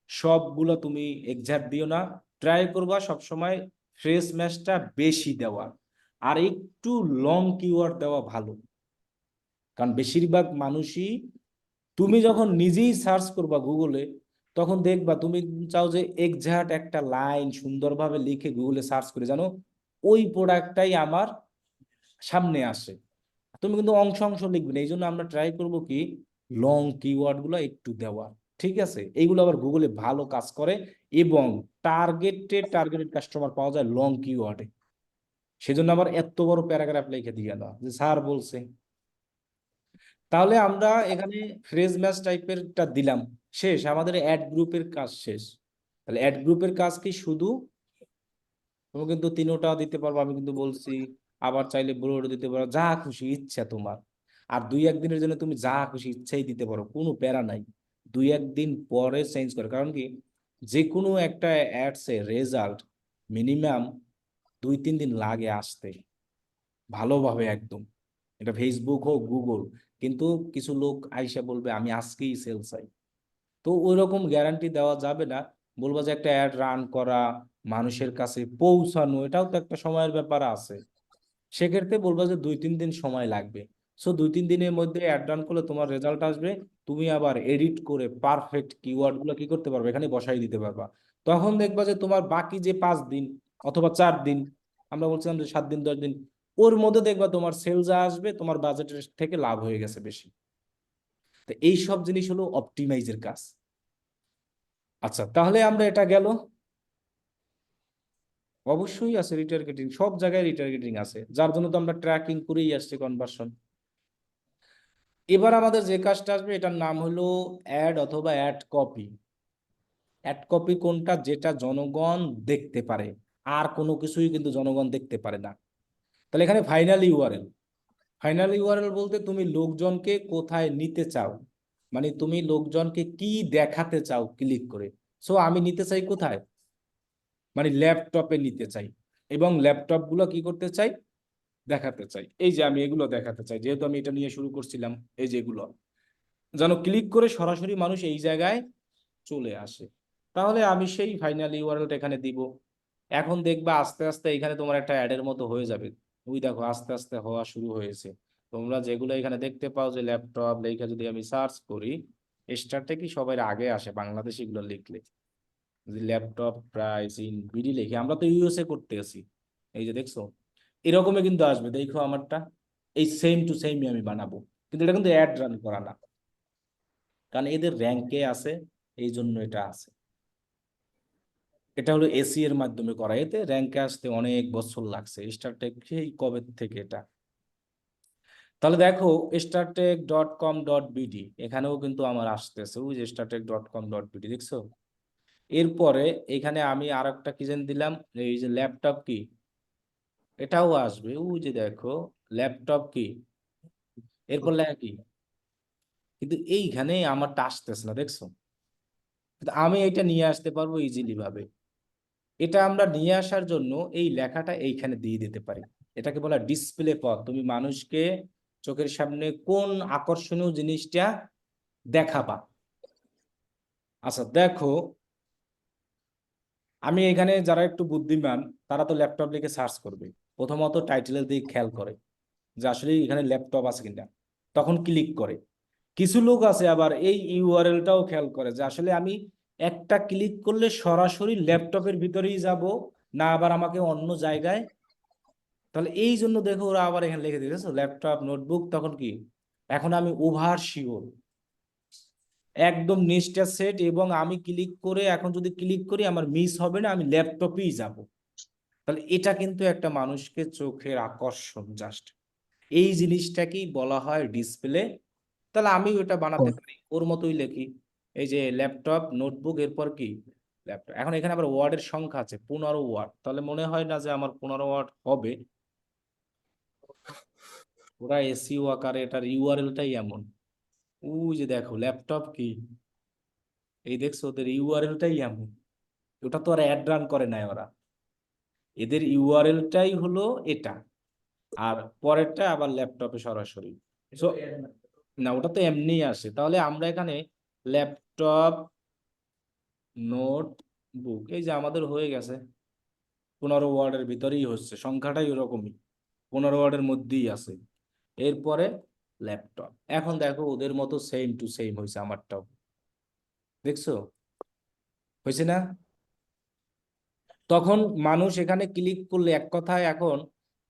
সবগুলো তুমি এক্সাক্ট দিও না। ট্রাই করবা সবসময় ফ্রেশ ম্যাচটা বেশি দেওয়া, আর একটু লং কিওয়ার্ড দেওয়া ভালো। কারণ বেশিরভাগ মানুষই, তুমি যখন নিজেই সার্চ করবা গুগলে, তখন দেখবা তুমি চাও যে এক্সাক্ট একটা লাইন সুন্দরভাবে লিখে গুগলে সার্চ করে জানো ওই প্রোডাক্টটাই আমার সামনে আসে। তুমি কিন্তু অংশ অংশ লিখবে না। এই জন্য আমরা ট্রাই করব কি লং কিওয়ার্ড গুলো একটু দেওয়া। ঠিক আছে? এইগুলো আবার গুগলে ভালো কাজ করে, এবং টার্গেটেড কাস্টমার পাওয়া যায় লং কিওয়ার্ডে। সেজন্য আবার এত বড় প্যারাগ্রাফ লিখে দিয়ে দাও যে স্যার বলছে। তাহলে আমরা এখানে ফ্রেজ ম্যাচ টাইপেরটা দিলাম, শেষ আমাদের অ্যাড গ্রুপের কাজ শেষ। তাহলে অ্যাড গ্রুপের কাজ কি শুধু, তুমি কিন্তু তিনোটা দিতে পারবো আমি কিন্তু বলছি, আবার চাইলে ব্লুও দিতে পারো, যা খুশি ইচ্ছা তোমার। আর দুই একদিনের জন্য তুমি যা খুশি ইচ্ছাই দিতে পারো, কোনো প্যারা নাই। দুই একদিন পরে চেঞ্জ করে, কারণ কি যে কোনো একটা অ্যাডস এর রেজাল্ট মিনিমাম 2-3 দিন লাগে আসতে ভালোভাবে একদম। এটা ফেসবুক হোক গুগল, কিন্তু কিছু লোক আইসা বলবে আমি আজকেই সেল চাই। তো ওই রকম গ্যারান্টি দেওয়া যাবে না। বলবো যে একটা অ্যাড রান করা, মানুষের কাছে পৌঁছানো, এটাও তো একটা সময়ের ব্যাপার আছে। সেক্ষেত্রে বলবো যে 2-3 দিন সময় লাগবে। সো 2-3 দিনের মধ্যে অ্যাড রান করলে তোমার রেজাল্ট আসবে। তুমি আবার এডিট করে পারফেক্ট কিওয়ার্ড গুলো কি করতে পারবে, এখানে বসাই দিতে পারবা। তখন দেখবা যে তোমার বাকি যে 5 দিন অথবা 4 দিন, আমরা বলছিলাম যে 7 দিন 10 দিন, ওর মধ্যে দেখবা তোমার সেল যা আসবে তোমার বাজেটের থেকে লাভ হয়ে গেছে বেশি। তো এই সব জিনিস হলো অপটিমাইজের কাজ। আচ্ছা, তাহলে আমরা এটা গেল। অবশ্যই আছে রিটার্গেটিং, সব জায়গায় রিটার্গেটিং আছে, যার জন্য তো আমরা ট্র্যাকিং করেই আসছি কনভার্সন। এবার আমাদের যে কাজটা আসবে এটার নাম হলো অ্যাড অথবা অ্যাড কপি। অ্যাড কপি কোনটা, যেটা জনগণ দেখতে পারে, আর কোনো কিছুই কিন্তু জনগণ দেখতে পারে না। তাহলে এখানে ফাইনাল ইউআরএল, ফাইনাল ইউআরএল বলতে তুমি লোকজনকে কোথায় নিতে চাও, মানে তুমি লোকজনকে কি দেখাতে চাও ক্লিক করে। সো আমি নিতে চাই কোথায়, মানে ল্যাপটপে নিতে চাই, এবং ল্যাপটপ গুলো কি করতে চাই, দেখাতে চাই। এই যে আমি এগুলো দেখাতে চাই, যেহেতু আমি এটা নিয়ে শুরু করছিলাম, এই যে এগুলো যেন ক্লিক করে সরাসরি মানুষ এই জায়গায় চলে আসে। তাহলে আমি সেই ফাইনাল ইউআরএলটা এখানে দিব। এখন দেখবা আস্তে আস্তে এখানে তোমার একটা অ্যাডের মতো হয়ে যাবে। ওই দেখো আস্তে আস্তে হওয়া শুরু হয়েছে। তোমরা যেগুলো এখানে দেখতে পাও যে ল্যাপটপ লেখা যদি আমি সার্চ করি, স্টারটা কি সবার আগে আসে বাংলাদেশ এগুলো লিখলে। যদি ল্যাপটপ প্রাইস ইন বিডি লিখে, আমরা তো ইউএসএ করতে আছি, এই যে দেখছো এরকমই কিন্তু আসবে। দেখো আমারটা এই সেম টু সেমই আমি বানাবো, কিন্তু এটা কিন্তু অ্যাড রান করা না, কারণ এদের র্যাঙ্কে আছে, এই জন্য এটা আছে। এটা হলো এসি এর মাধ্যমে করা, এতে র্যাঙ্কে আসতে অনেক বছর লাগছে, স্টারটেক সেই কবে থেকে এটা। তাহলে দেখো startech.com.bd এখানেও কিন্তু আমার আসতেছে, ওই যে startech.com.bd দেখছো। এরপরে এখানে আমি আর একটা কি যেন দিলাম, এই যে ল্যাপটপ কি, এটাও আসবে, ওই যে দেখো ল্যাপটপ কি, এরপর লেখা কি, কিন্তু এইখানে আমারটা আসতেছে না দেখছো। কিন্তু আমি এটা নিয়ে আসতে পারবো ইজিলি ভাবে। এটা আমরা নিয়ে আসার জন্য এই লেখাটা এইখানে দিয়ে দিতে পারি। এটাকে বলা ডিসপ্লে পথ, তুমি মানুষকে চোখের সামনে কোন আকর্ষণীয় জিনিসটা দেখাবা। আচ্ছা দেখো, আমি এখানে যারা একটু বুদ্ধিমান তারা তো ল্যাপটপ লিখে সার্চ করবে, প্রথমত টাইটেলের দিকে খেয়াল করে যে আসলে এখানে ল্যাপটপ আছে কিনা, তখন ক্লিক করে। কিছু লোক আছে আবার এই ইউআরএলটাও খেয়াল করে যে আসলে আমি একটা ক্লিক করলে সরাসরি ল্যাপটপের ভিতরেই যাব, না আবার আমাকে অন্য জায়গায়। তাহলে এই জন্য দেখো ওরা আবার এখানে লিখে দিয়েছে ল্যাপটপ নোটবুক, তখন কি এখন আমি ওভার শিওর, একদম নিচটা সেট, এবং আমি ক্লিক করে এখন যদি ক্লিক করি আমার মিস হবে না, আমি ল্যাপটপেই যাব। তাহলে এটা কিন্তু একটা মানুষকে চোখের আকর্ষণ জাস্ট, এই জিনিসটাকেই বলা হয় ডিসপ্লে। তাহলে আমি ওটা বানাতে পারি, ওর মতোই লিখি। এই যে ল্যাপটপ, নোটবুক, এরপর কি ল্যাপটপ। এখন এখানে আবার ওয়ার্ডের সংখ্যা আছে 15 ওয়ার্ড, তাহলে মনে হয় না যে আমার 15 ওয়ার্ড হবে। ওরা এসইও আকারে এটার ইউআরএলটাই এমন। ওই যে দেখো ল্যাপটপ কি, এই দেখছো ওদের ইউআরএলটাই এমন। ওটা তো আর অ্যাড রান করে নাই ওরা, এদের ইউআরএলটাই হলো এটা। আর পরেরটা আবার ল্যাপটপে সরাসরি। So, না ওটা তো এমনি আসে। তাহলে আমরা এখানে ল্যাপটপ, নোটবুক, এই যে আমাদের হয়ে গেছে। 15 ওয়ার্ডের ভিতরেই হচ্ছে, সংখ্যাটাই ওরকমই, 15 ওয়ার্ডের মধ্যেই আছে। এরপরে ল্যাপটপ। এখন দেখো ওদের মতো সেম টু সেম হয়েছে আমারটাও, দেখছো হয়েছে না? তখন মানুষ এখানে ক্লিক করলে, এক কথায় এখন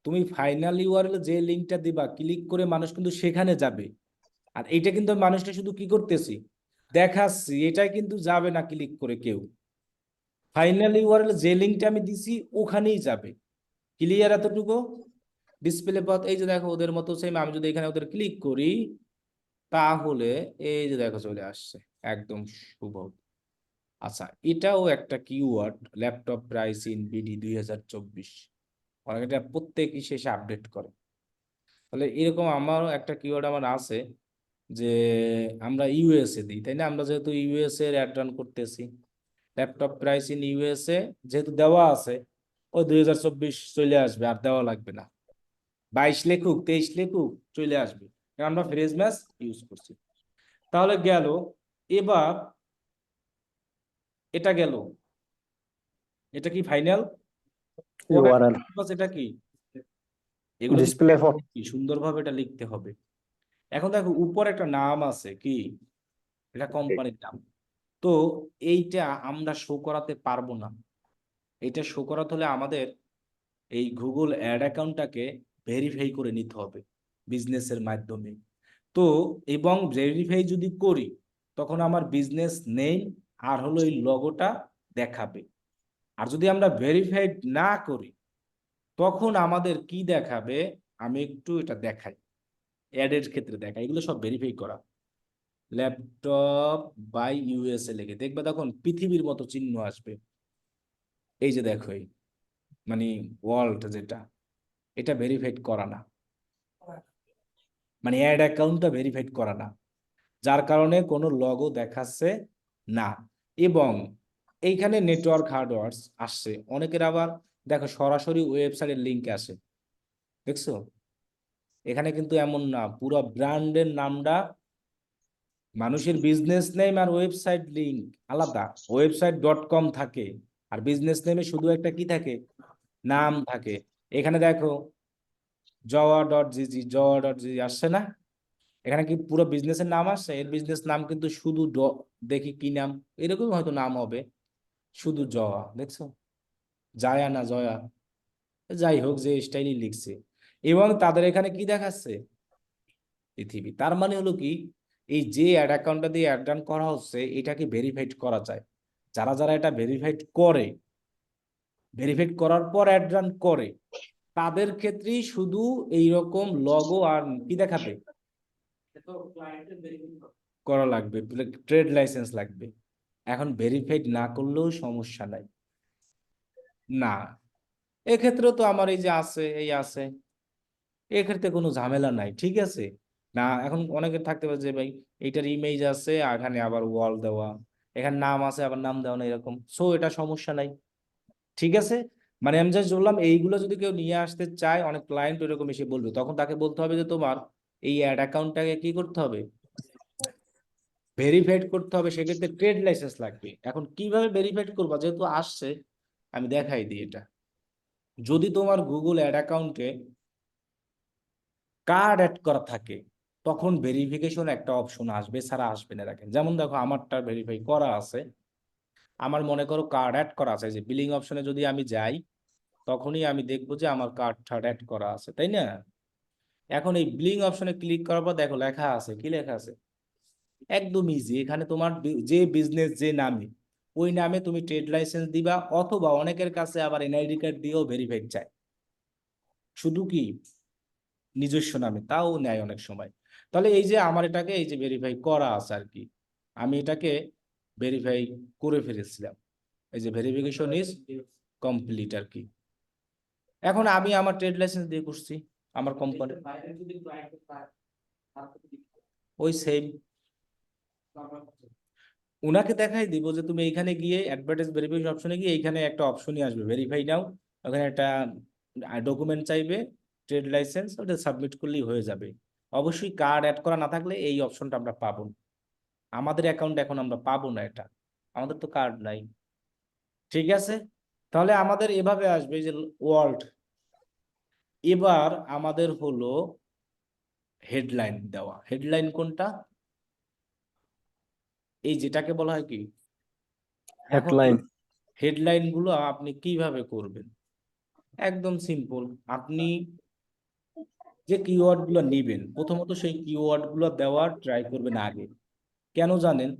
তুমি ফাইনাল ইউআরএল যে লিঙ্কটা দিবা, ক্লিক করে মানুষ কিন্তু সেখানে যাবে। আর এইটা কিন্তু মানুষটা শুধু কি করতেছি দেখাচ্ছি, এটাই কিন্তু যাবে না ক্লিক করে কেউ। ফাইনাল ইউআরএল যে লিঙ্কটা আমি দিছি ওখানেই যাবে। ক্লিয়ার এতটুকু? ডিসপ্লে পথ, এই যে দেখো ওদের মতো সেম। আমি যদি এখানে ওদের ক্লিক করি তাহলে এই যে দেখো চলে আসছে একদম শুভ। আচ্ছা, এটাও একটা keyword, laptop price in BD 2024। অনেক এটা প্রত্যেকই শেষে আপডেট করে। তাহলে এরকম আমারও একটা কিওয়ার্ড আমার আছে, যে আমরা ইউএসএ দিই, তাই না? আমরা যেহেতু ইউএসএ এর অ্যাড রান করতেছি, ল্যাপটপ প্রাইস ইন ইউএসএ যেহেতু দেওয়া আছে, ওই 2024 চলে আসবে, আর দেওয়া লাগবে না। 22 লেখুক 23 লেখুক চলে আসবে, কারণ আমরা ফ্রেজ ম্যাচ ইউজ করছি। তাহলে গেল। এবার এটা গেল, এটা কি ফাইনাল? ইউআরএল এটা কি? এগুলো কিন্তু ডিসপ্লে ফর কি সুন্দরভাবে এটা লিখতে হবে। এখন দেখো উপর একটা নাম আছে কি, এটা কোম্পানির নাম। তো এইটা আমরা শো করাতে পারবো না। এটা শো করাতে হলে আমাদের এই গুগল অ্যাড অ্যাকাউন্টটাকে ভেরিফাই করে নিতে হবে বিজনেসের মাধ্যমে। তো এবং ভেরিফাই যদি করি তখন আমার বিজনেস নেই আর হলো এই লগোটা দেখাবে। আর যদি আমরা ভেরিফাইড না করি তখন আমাদের কি দেখাবে, আমি একটু এটা দেখাই। অ্যাডের ক্ষেত্রে দেখাই, এগুলো সব ভেরিফাই করা। ল্যাপটপ বাই ইউএসএ লিখে দেখবে তখন পৃথিবীর মতো চিহ্ন আসবে। এই যে দেখো এই মানে ওয়ার্ল্ড যেটা, এটা ভেরিফাইড করা না, মানে অ্যাড অ্যাকাউন্টটা ভেরিফাইড করা না, যার কারণে কোনো লগো দেখাচ্ছে না। এবং এইখানে নেটওয়ার্ক হার্ডওয়্যার আসছে অনেকের। আবার দেখো সরাসরি ওয়েবসাইটের লিঙ্ক আসে, দেখছো? এখানে কিন্তু এমন না, পুরো ব্র্যান্ডের নামটা, মানুষের বিজনেস নেম আর ওয়েবসাইট লিঙ্ক আলাদা। ওয়েবসাইট.com থাকে, আর বিজনেস নেমে শুধু একটা কি থাকে, নাম থাকে। এখানে দেখো জওয়া.জিজি আসছে না? এখানে কি পুরো বিজনেসের নাম আসছে? এর বিজনেস নাম কিন্তু শুধু দেখি কি নাম, এরকম হয়তো নাম হবে, শুধু জয়া, দেখছো? জায়া না জয়া, যাই হোক যে স্টাইলই লিখছে। এবং তাদের এখানে কি দেখাচ্ছে, পৃথিবী। তার মানে হলো কি, এই যে অ্যাড অ্যাকাউন্টটা দিয়ে অ্যাড রান করা হচ্ছে এটাকে ভেরিফাইড করা যায়। যারা যারা এটা ভেরিফাইড করে, ভেরিফাইড করার পর অ্যাড রান করে, তাদের ক্ষেত্রেই শুধু এইরকম লগো আর কি দেখাবে করা লাগবে, ট্রেড লাইসেন্স লাগবে। এখন ভেরিফাইড না করলেও সমস্যা নাই না। এক্ষেত্রেও তো আমার এই যে আছে, এই আছে, এক্ষেত্রে কোনো ঝামেলা নাই, ঠিক আছে না? এখন অনেকের থাকতে পারে যে ভাই এইটার ইমেজ আছে আর এখানে আবার ওয়াল দেওয়া, এখানে নাম আছে আবার নাম দেওয়া না, এরকম। সো এটা সমস্যা নাই, ঠিক আছে। মানে আমি জাস্ট বললাম এইগুলো যদি কেউ নিয়ে আসতে চায়, অনেক ক্লায়েন্ট এরকম এসে বলবে, তখন তাকে বলতে হবে যে তোমার এই অ্যাড অ্যাকাউন্টটাকে কি করতে হবে, ভেরিফাইড করতে হবে। সেক্ষেত্রে ট্রেড লাইসেন্স লাগবে। এখন কিভাবে ভেরিফাইড করবা, যেহেতু আসছে আমি দেখাই দিই এটা। যদি তোমার গুগল অ্যাড অ্যাকাউন্টে কার্ড অ্যাড করা থাকে তখন ভেরিফিকেশন একটা অপশন আসবে, ছাড়া আসবে না। রাখেন যেমন দেখো আমারটা ভেরিফাই করা আছে, আমার মনে করো কার্ড অ্যাড করা আছে, যে বিলিং অপশনে যদি আমি যাই তখনই আমি দেখবো যে আমার কার্ড টার্ড অ্যাড করা আছে, তাই না? এখন এই বিলিং অপশনে ক্লিক করার পর দেখো লেখা আছে, কি লেখা আছে, একদম ইজি। এখানে তোমার যে বিজনেস যে নামে, ওই নামে তুমি ট্রেড লাইসেন্স দিবা, অথবা অনেকের কাছে আবার এনআইডি কার্ড দিয়েও ভেরিফাইড চায়, শুধু কি নিজস্ব নামে, তাও নেয় অনেক সময়। তাহলে এই যে আমার এটাকে এই যে ভেরিফাই করা আছে আর কি, আমি এটাকে ভেরিফাই করে ফেলেছিলাম, এই যে ভেরিফিকেশন ইজ কমপ্লিট আর কি। এখন আমি আমার ট্রেড লাইসেন্স দিয়ে করছি আমার কোম্পানি, ওই সেম উনাকে দেখাই দিব যে তুমি এইখানে গিয়ে অ্যাডভার্টাইজ ভেরিফিকেশন অপশনে গিয়ে এইখানে একটা অপশনই আসবে ভেরিফাই নাও, ওখানে একটা ডকুমেন্ট চাইবে, ট্রেড লাইসেন্স, ওটা সাবমিট করলেই হয়ে যাবে। অবশ্যই কার্ড অ্যাড করা না থাকলে এই অপশনটা আমরা পাবো না, আমাদের অ্যাকাউন্ট এখন আমরা পাবো না, এটা আমাদের তো কার্ড নাই। ঠিক আছে, তাহলে আমাদের এভাবে আসবে যে ওয়ার্ল্ড। এবার আমাদের হলো হেডলাইন দেওয়া। হেডলাইন কোনটা? এই যেটাকে বলা হয় কি, এখন হেডলাইন। হেডলাইন গুলো আপনি কিভাবে করবেন? একদম সিম্পল, আপনি যে কিওয়ার্ড গুলো নিবেন প্রথমত সেই কিওয়ার্ড গুলো দেওয়ার ট্রাই করবেন আগে। কেন জানেন?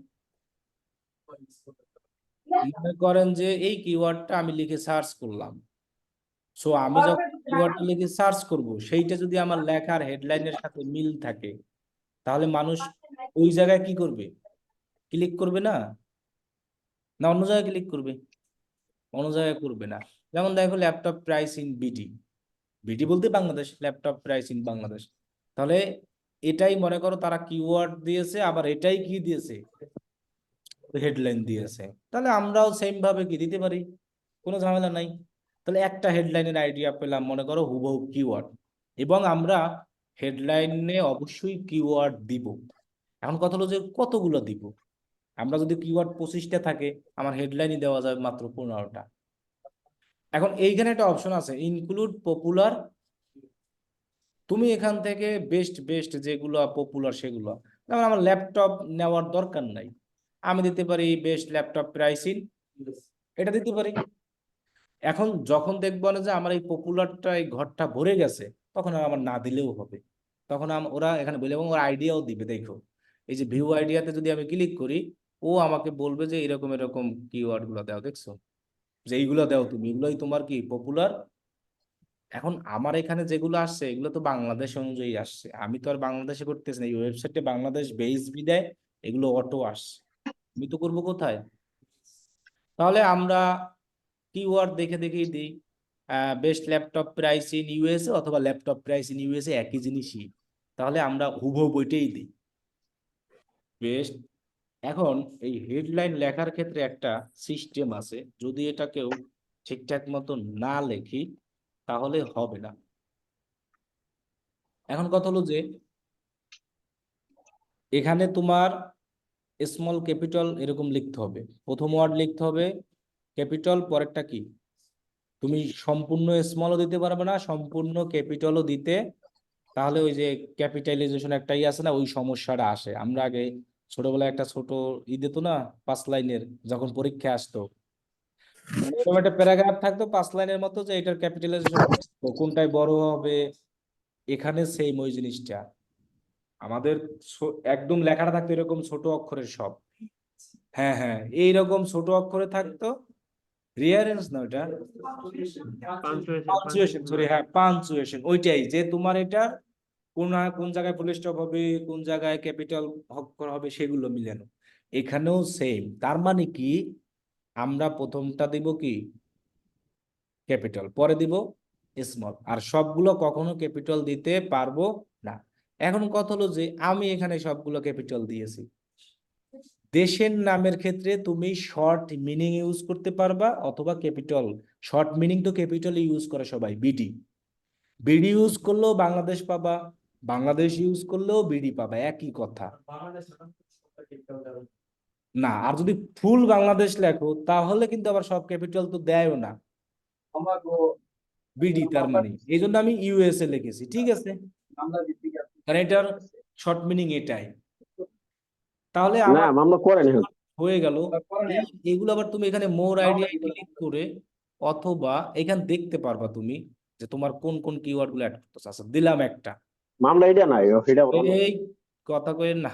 মনে করেন যে এই কিওয়ার্ডটা আমি লিখে সার্চ করলাম, সো আমি যখন কিওয়ার্ডটা লিখে সার্চ করব সেইটা যদি আমার লেখার হেডলাইনের সাথে মিল থাকে, তাহলে মানুষ ওই জায়গায় কি করবে? ক্লিক করবে না? না অন্য জায়গায় ক্লিক করবে? অন্য জায়গায় করবে না। যেমন দেখো laptop price in BD, BD বলতে Bangladesh, laptop price in Bangladesh. তাহলে এটাই মনে করো তারা কিওয়ার্ড দিয়েছে, আবার এটাই কি দিয়েছে? হেডলাইন দিয়েছে। তাহলে আমরাও সেম ভাবে কি দিতে পারি, কোনো ঝামেলা নাই। তাহলে একটা হেডলাইনের আইডিয়া পেলাম, মনে করো হুবহু কিওয়ার্ড, এবং আমরা হেডলাইনে অবশ্যই কিওয়ার্ড দিব। এখন কথা হলো যে কতগুলো দিব? আমরা যদি কিওয়ার্ড 25টা থাকে, আমার হেডলাইনই দেওয়া যাবে মাত্র 15টা। এখন এইখানে একটা অপশন আছে ইনক্লুড পপুলার, তুমি এখান থেকে বেস্ট বেস্ট যেগুলো পপুলার সেগুলো, যেমন আমার ল্যাপটপ নেওয়ার দরকার নাই, আমি দিতে পারি বেস্ট ল্যাপটপ প্রাইসিং, এটা দিতে পারি। এখন যখন দেখবো না যে আমার এই পপুলারটা এই ঘরটা ভরে গেছে, তখন আর আমার না দিলেও হবে, তখন ওরা এখানে বলে, এবং ওরা আইডিয়াও দিবে। দেখো এই যে ভিউ আইডিয়াতে যদি আমি ক্লিক করি, ও আমাকে বলবে যে এরকম এরকম কিওয়ার্ড গুলো দাও, দেখছো যে এইগুলো দাও তুমি, এগুলোই তোমার কি পপুলার। এখন আমার এখানে যেগুলো আসছে এগুলো তো বাংলাদেশ অনুযায়ী আসছে, আমি তো আর বাংলাদেশে করতেছি না, এই ওয়েবসাইটে বাংলাদেশ বেস বিদায় এগুলো অটো আসছে, আমি তো করবো কোথায়? তাহলে আমরা কিওয়ার্ড দেখে দেখেই দিই, best laptop price in USA অথবা ল্যাপটপ প্রাইস ইন ইউএসএ একই জিনিসই, তাহলে আমরা হুবহু বইটাই দিই বেস্ট। এখন এই হেডলাইন লেখার ক্ষেত্রে একটা সিস্টেম আছে, যদি এটা কেউ ঠিকঠাক মতো না লেখি তাহলে হবে না। এখন কথা হলো যে এখানে তোমার স্মল ক্যাপিটাল এরকম লিখতে হবে, প্রথম ওয়ার্ড লিখতে হবে ক্যাপিটাল, পরেরটা কি, তুমি সম্পূর্ণ স্মলও দিতে পারবে না, সম্পূর্ণ ক্যাপিটালও দিতে, তাহলে ওই যে ক্যাপিটালাইজেশন একটাই আছে না, ওই সমস্যাটা আসে। আমরা আগে ছোটবেলায় একটা ছোট দিত না 5 লাইনের, যখন পরীক্ষা আসতো এরকম একটা প্যারাগ্রাফ থাকতো 5 লাইনের মতো, যে এটার ক্যাপিটালাইজেশন কোনটায় বড় হবে। এখানে সেম ওই জিনিসটা আমাদের একদম লেখাটা থাকতো এরকম ছোট অক্ষরের সব, হ্যাঁ হ্যাঁ এইরকম ছোট অক্ষরে থাকতো, রিয়ারেন্স না ওটা, পাঞ্চুয়েশন, সরি হ্যাঁ পাঞ্চুয়েশন, ওইটাই যে তোমার এটা কোন কোন জায়গায় ফুল স্টপ হবে, কোন জায়গায় ক্যাপিটাল অক্ষর হবে, সেগুলো মিলানো। এখানেও সেম, তার মানে কি আমরা প্রথমটা দিব কি ক্যাপিটাল, পরে দিব স্মল, আর সবগুলো কখনো ক্যাপিটাল দিতে পারবো না। এখন কথা হলো যে আমি এখানে সবগুলো ক্যাপিটাল দিয়েছি, দেশের নামের ক্ষেত্রে তুমি শর্ট মিনিং ইউজ করতে পারবা অথবা ক্যাপিটাল, শর্ট মিনিং তো ক্যাপিটাল ইউজ করে সবাই, বিডি, বিডি ইউজ করলেও বাংলাদেশ পাবা, বাংলাদেশ ইউজ করলেও বিডি পাবা, একই কথা। না, আর যদি ফুল বাংলাদেশ লেখো তাহলে কিন্তু আবার সব ক্যাপিটাল তো দেয়ও না, বিডি তার মানে, এই জন্য আমি ইউএসএ লিখেছি, ঠিক আছে, কারণ এটার শর্ট মিনিং এটাই। তাহলে না আমার মামলা করেনি হয়ে গেল। এগুলো আবার তুমি এখানে মোর আইডিয়া ক্লিক করে অথবা এখানে দেখতে পারবা তুমি যে তোমার কোন কোন কিওয়ার্ড গুলো অ্যাড করতেছে। আচ্ছা দিলাম একটা, মামলা এটা নাই এটা বলো। এই কথা কইেন না,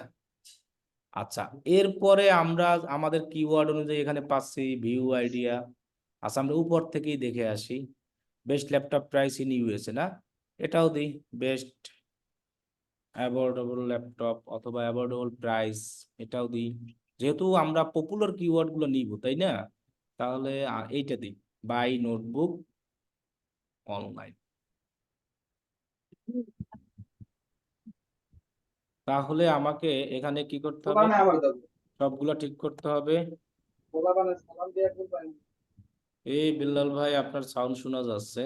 আচ্ছা, এরপরে আমরা আমাদের কিওয়ার্ড অনুযায়ী এখানে পাচ্ছি ভিউ আইডিয়া। আচ্ছা, আমরা উপর থেকেই দেখে আসি। Best laptop price in USA না, এটাও দিই বেস্ট অ্যাফোর্ডেবল ল্যাপটপ অথবা অ্যাফোর্ডেবল প্রাইস, এটাও দিই। যেহেতু আমরা পপুলার কিওয়ার্ড গুলো নিব তাই না, তাহলে এইটা দিই বাই নোটবুক অনলাইন। তাহলে আমাকে এখানে কি করতে হবে, সবগুলো ঠিক করতে হবে। এই বিল্লাল ভাই, আপনার সাউন্ড শোনা যাচ্ছে।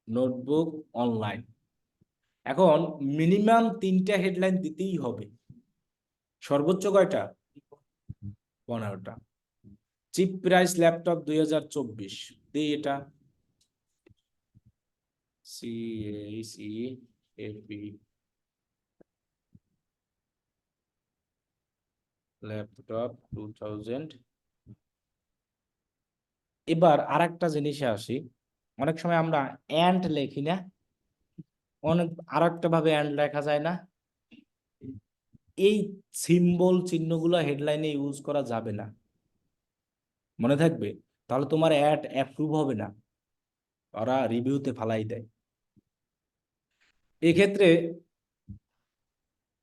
Notebook online. এখন মিনিমাম 3টা হেডলাইন দিতেই হবে, সর্বোচ্চ কয়টা? 15টা। চিপ প্রাইস ল্যাপটপ 2024 দিই এটা, CACFP ল্যাপটপ 2000। এবার আরেকটা জিনিসে আসি, অনেক সময় আমরা অ্যান্ড লেখি না, অনেক আরেকটা ভাবে অ্যান্ড লেখা যায় না। এই সিম্বল চিহ্নগুলো হেডলাইনে ইউজ করা যাবে না, মনে থাকবে, তাহলে তোমার অ্যাড অ্যাপ্রুভ হবে না, ওরা রিভিউতে ফালাই দেয়। এক্ষেত্রে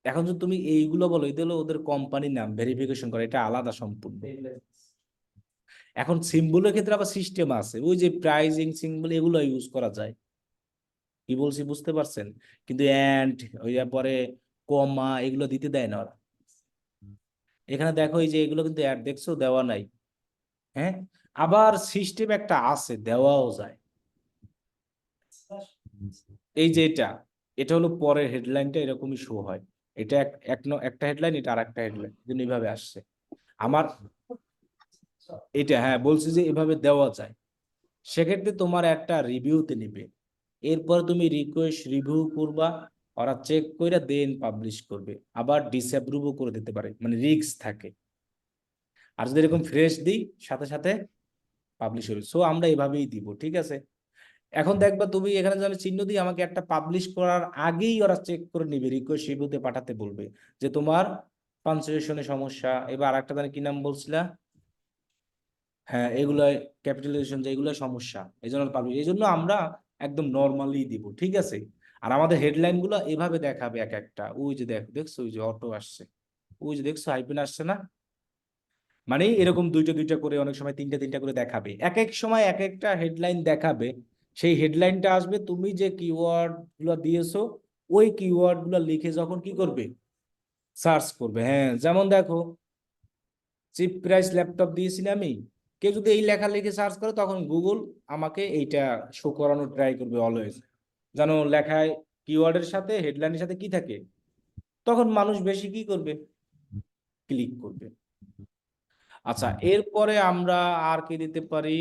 এখন যদি তুমি এইগুলো বলো, এটা হলো ওদের কোম্পানির নাম, ভেরিফিকেশন করে, এটা আলাদা সম্পূর্ণ। এখন সিম্বলের ক্ষেত্রে আবার সিস্টেম আছে, ওই যে প্রাইজিং সিম্বল এগুলো ইউজ করা যায়। কি বলছি বুঝতে পারছেন? কিন্তু অ্যান্ড ওই পরে কমা এগুলো দিতে দেয় না ওরা। এখানে দেখো এই যে এগুলো কিন্তু অ্যাড দেখছো দেওয়া নাই। হ্যাঁ, আবার সিস্টেম একটা আছে, দেওয়াও যায়। এই যে এটা, এটা হলো পরের হেডলাইনটা এরকমই শো হয়। এটা একটা হেডলাইন, এটা আর একটা হেডলাইন, কিন্তু এইভাবে আসছে আমার এটা। হ্যাঁ, বলছি যে এভাবে দেওয়া যায়। সেক্ষেত্রে তোমার একটা রিভিউতে নিবে, এরপর তুমি রিকোয়েস্ট রিভিউ করবা, ওরা চেক করে দেন পাবলিশ করবে। আবার ডিসঅ্যাপ্রুভও করে দিতে পারে, মানে রিস্ক থাকে। আর যদি এরকম ফ্রেশ দিই, সাথে সাথে পাবলিশ হবে। সো আমরা এভাবেই দিব, ঠিক আছে। এখন দেখবা তুমি এখানে যদি আমি চিহ্ন দিই, আমাকে একটা পাবলিশ করার আগেই ওরা চেক করে নিবে, রিকোয়েস্ট রিভিউতে পাঠাতে বলবে যে তোমার পাঞ্চুয়েশনে সমস্যা। এবার আরেকটা জানি কি নাম বলছিলা, হ্যাঁ এগুলো ক্যাপিটালাইজেশন, যেগুলো সমস্যা, এই জন্য পাবলিশ। এই জন্য আমরা একদম নর্মালি দিব, ঠিক আছে। আর আমাদের হেডলাইন গুলো এভাবে দেখাবে এক একটা। ওই যে দেখছো ওই যে অটো আসছে, ওই যে দেখছো হাইপেন আসছে না, মানে এরকম দুইটা দুইটা করে, অনেক সময় তিনটা তিনটা করে দেখাবে, এক এক সময় এক একটা হেডলাইন দেখাবে। সেই হেডলাইনটা আসবে তুমি যে কিওয়ার্ড গুলো দিয়েছো, ওই কিওয়ার্ড গুলো লিখে যখন কি করবে, সার্চ করবে। হ্যাঁ, যেমন দেখো চিপ প্রাইস ল্যাপটপ দিয়েছি না আমি, কেউ যদি এই লেখা লিখে সার্চ করে, তখন গুগল আমাকে এইটা শো করানোর ট্রাই করবে অলওয়েজ, জানো লেখায় কিওয়ার্ডের সাথে হেডলাইনের সাথে কি থাকে, তখন মানুষ বেশি কি করবে, ক্লিক করবে। আচ্ছা, এরপরে আমরা আর কি দিতে পারি,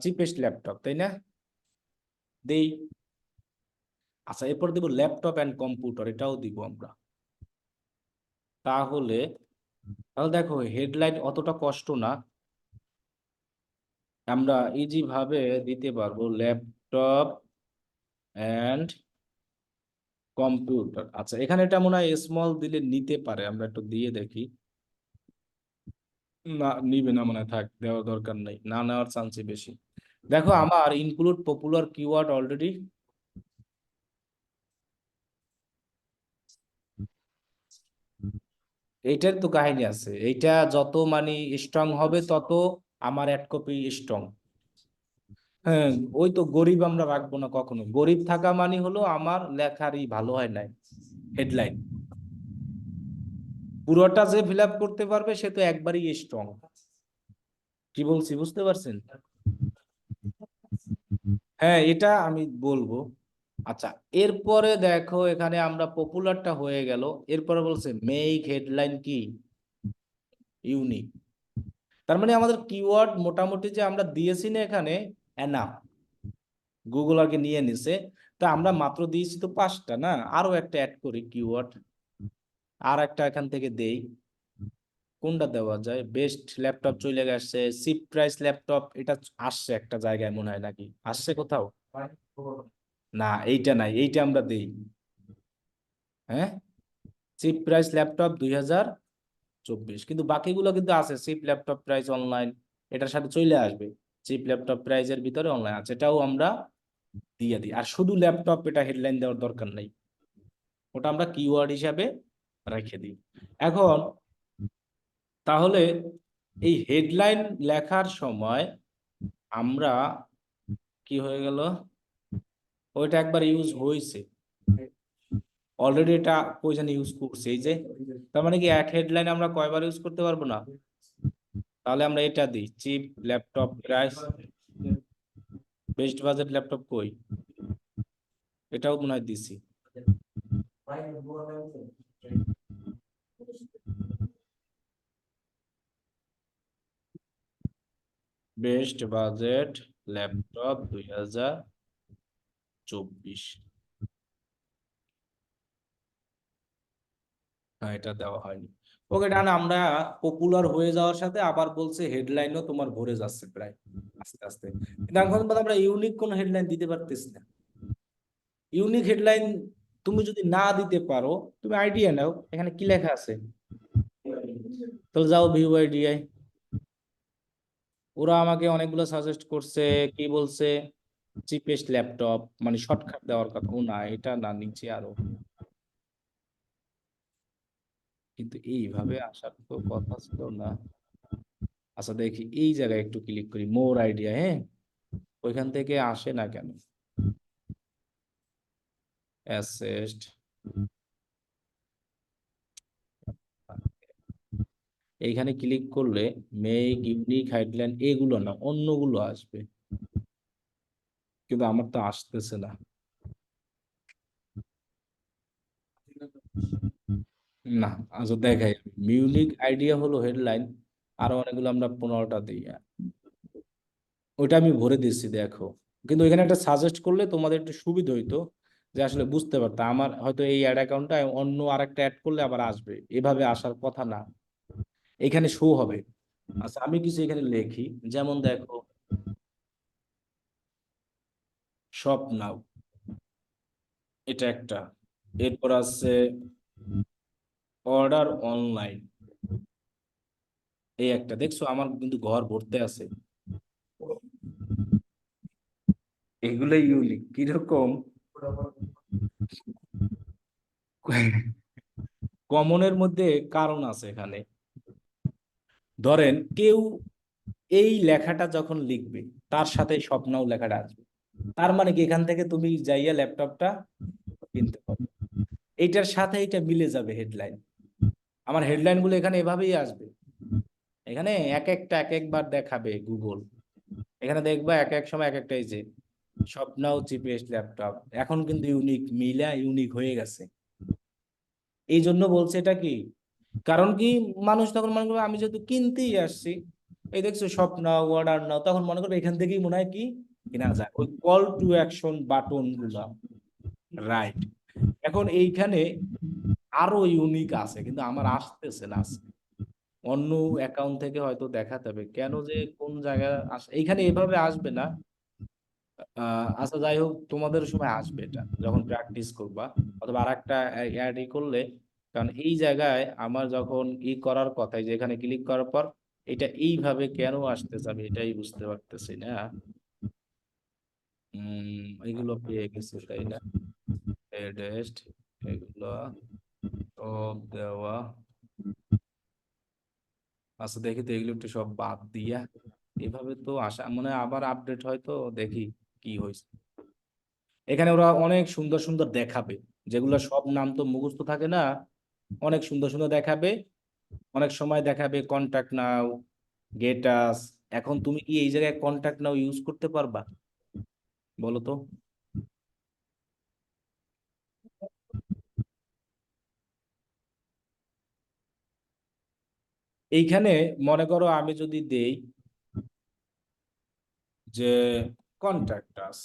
চিপেস্ট ল্যাপটপ, তাই না, দেই। আচ্ছা, এরপর দেবো ল্যাপটপ অ্যান্ড কম্পিউটার, এটাও দিব আমরা। তাহলে তাহলে দেখো হেডলাইন অতটা কষ্ট না, আমরা ইজি ভাবে দিতে পারবো ল্যাপটপ অ্যান্ড কম্পিউটার। আচ্ছা, এখানে এটা মনে হয় স্মল দিলে নিতে পারে, আমরা একটু দিয়ে দেখি। না, নিবে না মনে হয়, থাক, দেওয়ার দরকার নেই, না নেওয়ার চান্সই বেশি। দেখো আমার ইনক্লুড পপুলার কিওয়ার্ড অলরেডি, এইটার তো কাহিনী আছে। এইটা যত মানে স্ট্রং হবে, তত আমার অ্যাড কপি স্ট্রং। হ্যাঁ, ওই তো গরিব আমরা রাখবো না কখনো, গরিব থাকা মানে হলো আমার লেখারই ভালো হয় নাই হেডলাইন। পুরোটা যে ফিল আপ করতে পারবে সে তো একবারই স্ট্রং। কি বলছি বুঝতে পারছেন? হ্যাঁ, এটা আমি বলবো। আচ্ছা, এরপরে দেখো এখানে আমরা পপুলারটা হয়ে গেল, এরপরে বলছে মেক হেডলাইন কি ইউনিক। তার মানে আমাদের কিওয়ার্ড মোটামুটি যে আমরা দিয়েছি না এখানে, এনাফ, গুগল আগে নিয়ে নিছে। তা আমরা মাত্র দিয়েছি তো 5টা না, আরো একটা অ্যাড করি কিওয়ার্ড, আর একটা এখান থেকে দেই। কোনটা দেওয়া যায়, বেস্ট ল্যাপটপ চলে গেছে, চিপ প্রাইস ল্যাপটপ এটা আসছে একটা জায়গায় মনে হয়, নাকি আসছে কোথাও? না, এইটা নাই, এইটা আমরা দেই। হ্যাঁ, চিপ প্রাইস ল্যাপটপ 2024, কিন্তু বাকিগুলো কিন্তু আছে, চিপ ল্যাপটপ প্রাইস অনলাইন, এটার সাথে চলে আসবে। চিপ ল্যাপটপ প্রাইজের ভিতরে অনলাইন আছে, এটাও আমরা দিয়ে দিই। আর শুধু ল্যাপটপ, এটা হেডলাইন দেওয়ার দরকার নেই, ওটা আমরা কিওয়ার্ড হিসাবে রেখে দিই। এখন তাহলে এই হেডলাইন লেখার সময় আমরা কি হয়ে গেল, ওইটা একবার ইউজ হয়েছে অলরেডি, এটা কয়জন ইউজ করছে, এই যে, তার মানে কি এক হেডলাইন আমরা কয়বার ইউজ করতে পারবো না? তাহলে আমরা এটা দিই, cheap laptop price, best budget laptop কই, এটাও মনে হয় দিছি। বেস্ট বাজেট ল্যাপটপ 2024, না এটা দেওয়া হয়নি। ওকে ডান, আমরা পপুলার হয়ে যাওয়ার সাথে আবার বলছে হেডলাইনও তোমার ভরে যাচ্ছে প্রায় আস্তে আস্তে, কিন্তু এখন পর্যন্ত আমরা ইউনিক কোন হেডলাইন দিতে পারতেছি না। ইউনিক হেডলাইন তুমি যদি না দিতে পারো, তুমি আইডিয়া নাও, এখানে কি লেখা আছে, তাহলে যাও ভিউ আইডিয়ায়। ওরা আমাকে অনেকগুলো সাজেস্ট করছে, কি বলছে, চিপেস্ট ল্যাপটপ, মানে শর্টকাট দেওয়ার কথা, ও না এটা না, নিচে আরো, কিন্তু এইভাবে আসার তো কথা ছিল না। আচ্ছা দেখি এই জায়গায় একটু ক্লিক করি, মোর আইডিয়া, হ্যাঁ, ওইখান থেকে আসে না কেন, অ্যাসেস্ট, এইখানে ক্লিক করলে মেক ইউনিক হেডলাইন, এগুলো না অন্যগুলো আসবে, কিন্তু আমার তো আসতেছে না। না, আচ্ছা দেখাই, মিউনিক আইডিয়া হলো হেডলাইন, আরো অনেকগুলো আমরা 15টা দিই, ওইটা আমি ভরে দিচ্ছি দেখো। কিন্তু এখানে একটা সাজেস্ট করলে তোমাদের একটু সুবিধা হইতো, যে আসলে বুঝতে পারতাম আমার হয়তো এই অ্যাড অ্যাকাউন্টটা অন্য আরেকটা অ্যাড করলে আবার আসবে, এভাবে আসার কথা না, এখানে শো হবে। আচ্ছা আমি কিছু এখানে লিখি, যেমন দেখো শপ নাও, এটা একটা, এরপর আছে অর্ডার অনলাইন, এই একটা, দেখছো আমার কিন্তু ঘর ভরতে আছে, এগুলো ইউনিক কিরকম, কমনের মধ্যে কারণ আছে এখানে। ধরেন কেউ এই লেখাটা যখন লিখবে, তার সাথে স্বপ্নাও লেখাটা আসবে, তার মানে কি এখান থেকে তুমি যাইয়া ল্যাপটপটা কিনতে পারবে, এইটার সাথে এটা মিলে যাবে হেডলাইন। আমার হেডলাইন গুলো এখানে এভাবেই আসবে, এখানে এক একটা এক একবার দেখাবে গুগল, এখানে দেখবা এক এক সময় এক একটা, এই যে স্বপ্নাও চিপেস্ট ল্যাপটপ, এখন কিন্তু ইউনিক মিলা ইউনিক হয়ে গেছে। এই জন্য বলছে এটা কি, কারণ কি, মানুষ তখন মনে করবে আমি যেহেতু কিনতেই আসছি, এই দেখছো স্বপ্ন নাও অর্ডার নাও, তখন মনে করবে এখান থেকেই মনে হয় কি কিনা যায়, ওই কল টু অ্যাকশন বাটন গুলা, রাইট। এখন এইখানে আরো ইউনিক আছে, কিন্তু আমার আসতেছে না আজকে। অন্য অ্যাকাউন্ট থেকে হয়তো দেখাতে হবে, কেন যে কোন জায়গায় এইখানে এভাবে আসবে না। আচ্ছা যাই হোক, তোমাদের সময় আসবে এটা যখন প্র্যাকটিস করবা, অথবা আর একটা অ্যাড করলে, কারণ এই জায়গায় আমার যখন করার কথা, যে এখানে ক্লিক করার পর এটা এইভাবে কেন আসতেছে আমি এটাই বুঝতে পারতেছি না। এগুলো পেয়ে গেছে তাই না, এডেস্ট, এগুলো সব দেওয়া। আচ্ছা দেখি তো এগুলো একটু সব বাদ দিয়া, এভাবে তো আসা মানে আবার আপডেট হয়তো, দেখি কি হয়েছে। এখানে ওরা অনেক সুন্দর সুন্দর দেখাবে, যেগুলো সব নাম তো মুখস্থ থাকে না, অনেক সুন্দর সুন্দর দেখাবে। অনেক সময় দেখাবে কন্টাক্ট নাও, গেটাস। এখন তুমি কি এই জায়গায় কন্টাক্ট নাও ইউজ করতে পারবা, বলো তো? এইখানে মনে করো আমি যদি দেই যে কন্টাক্ট আস,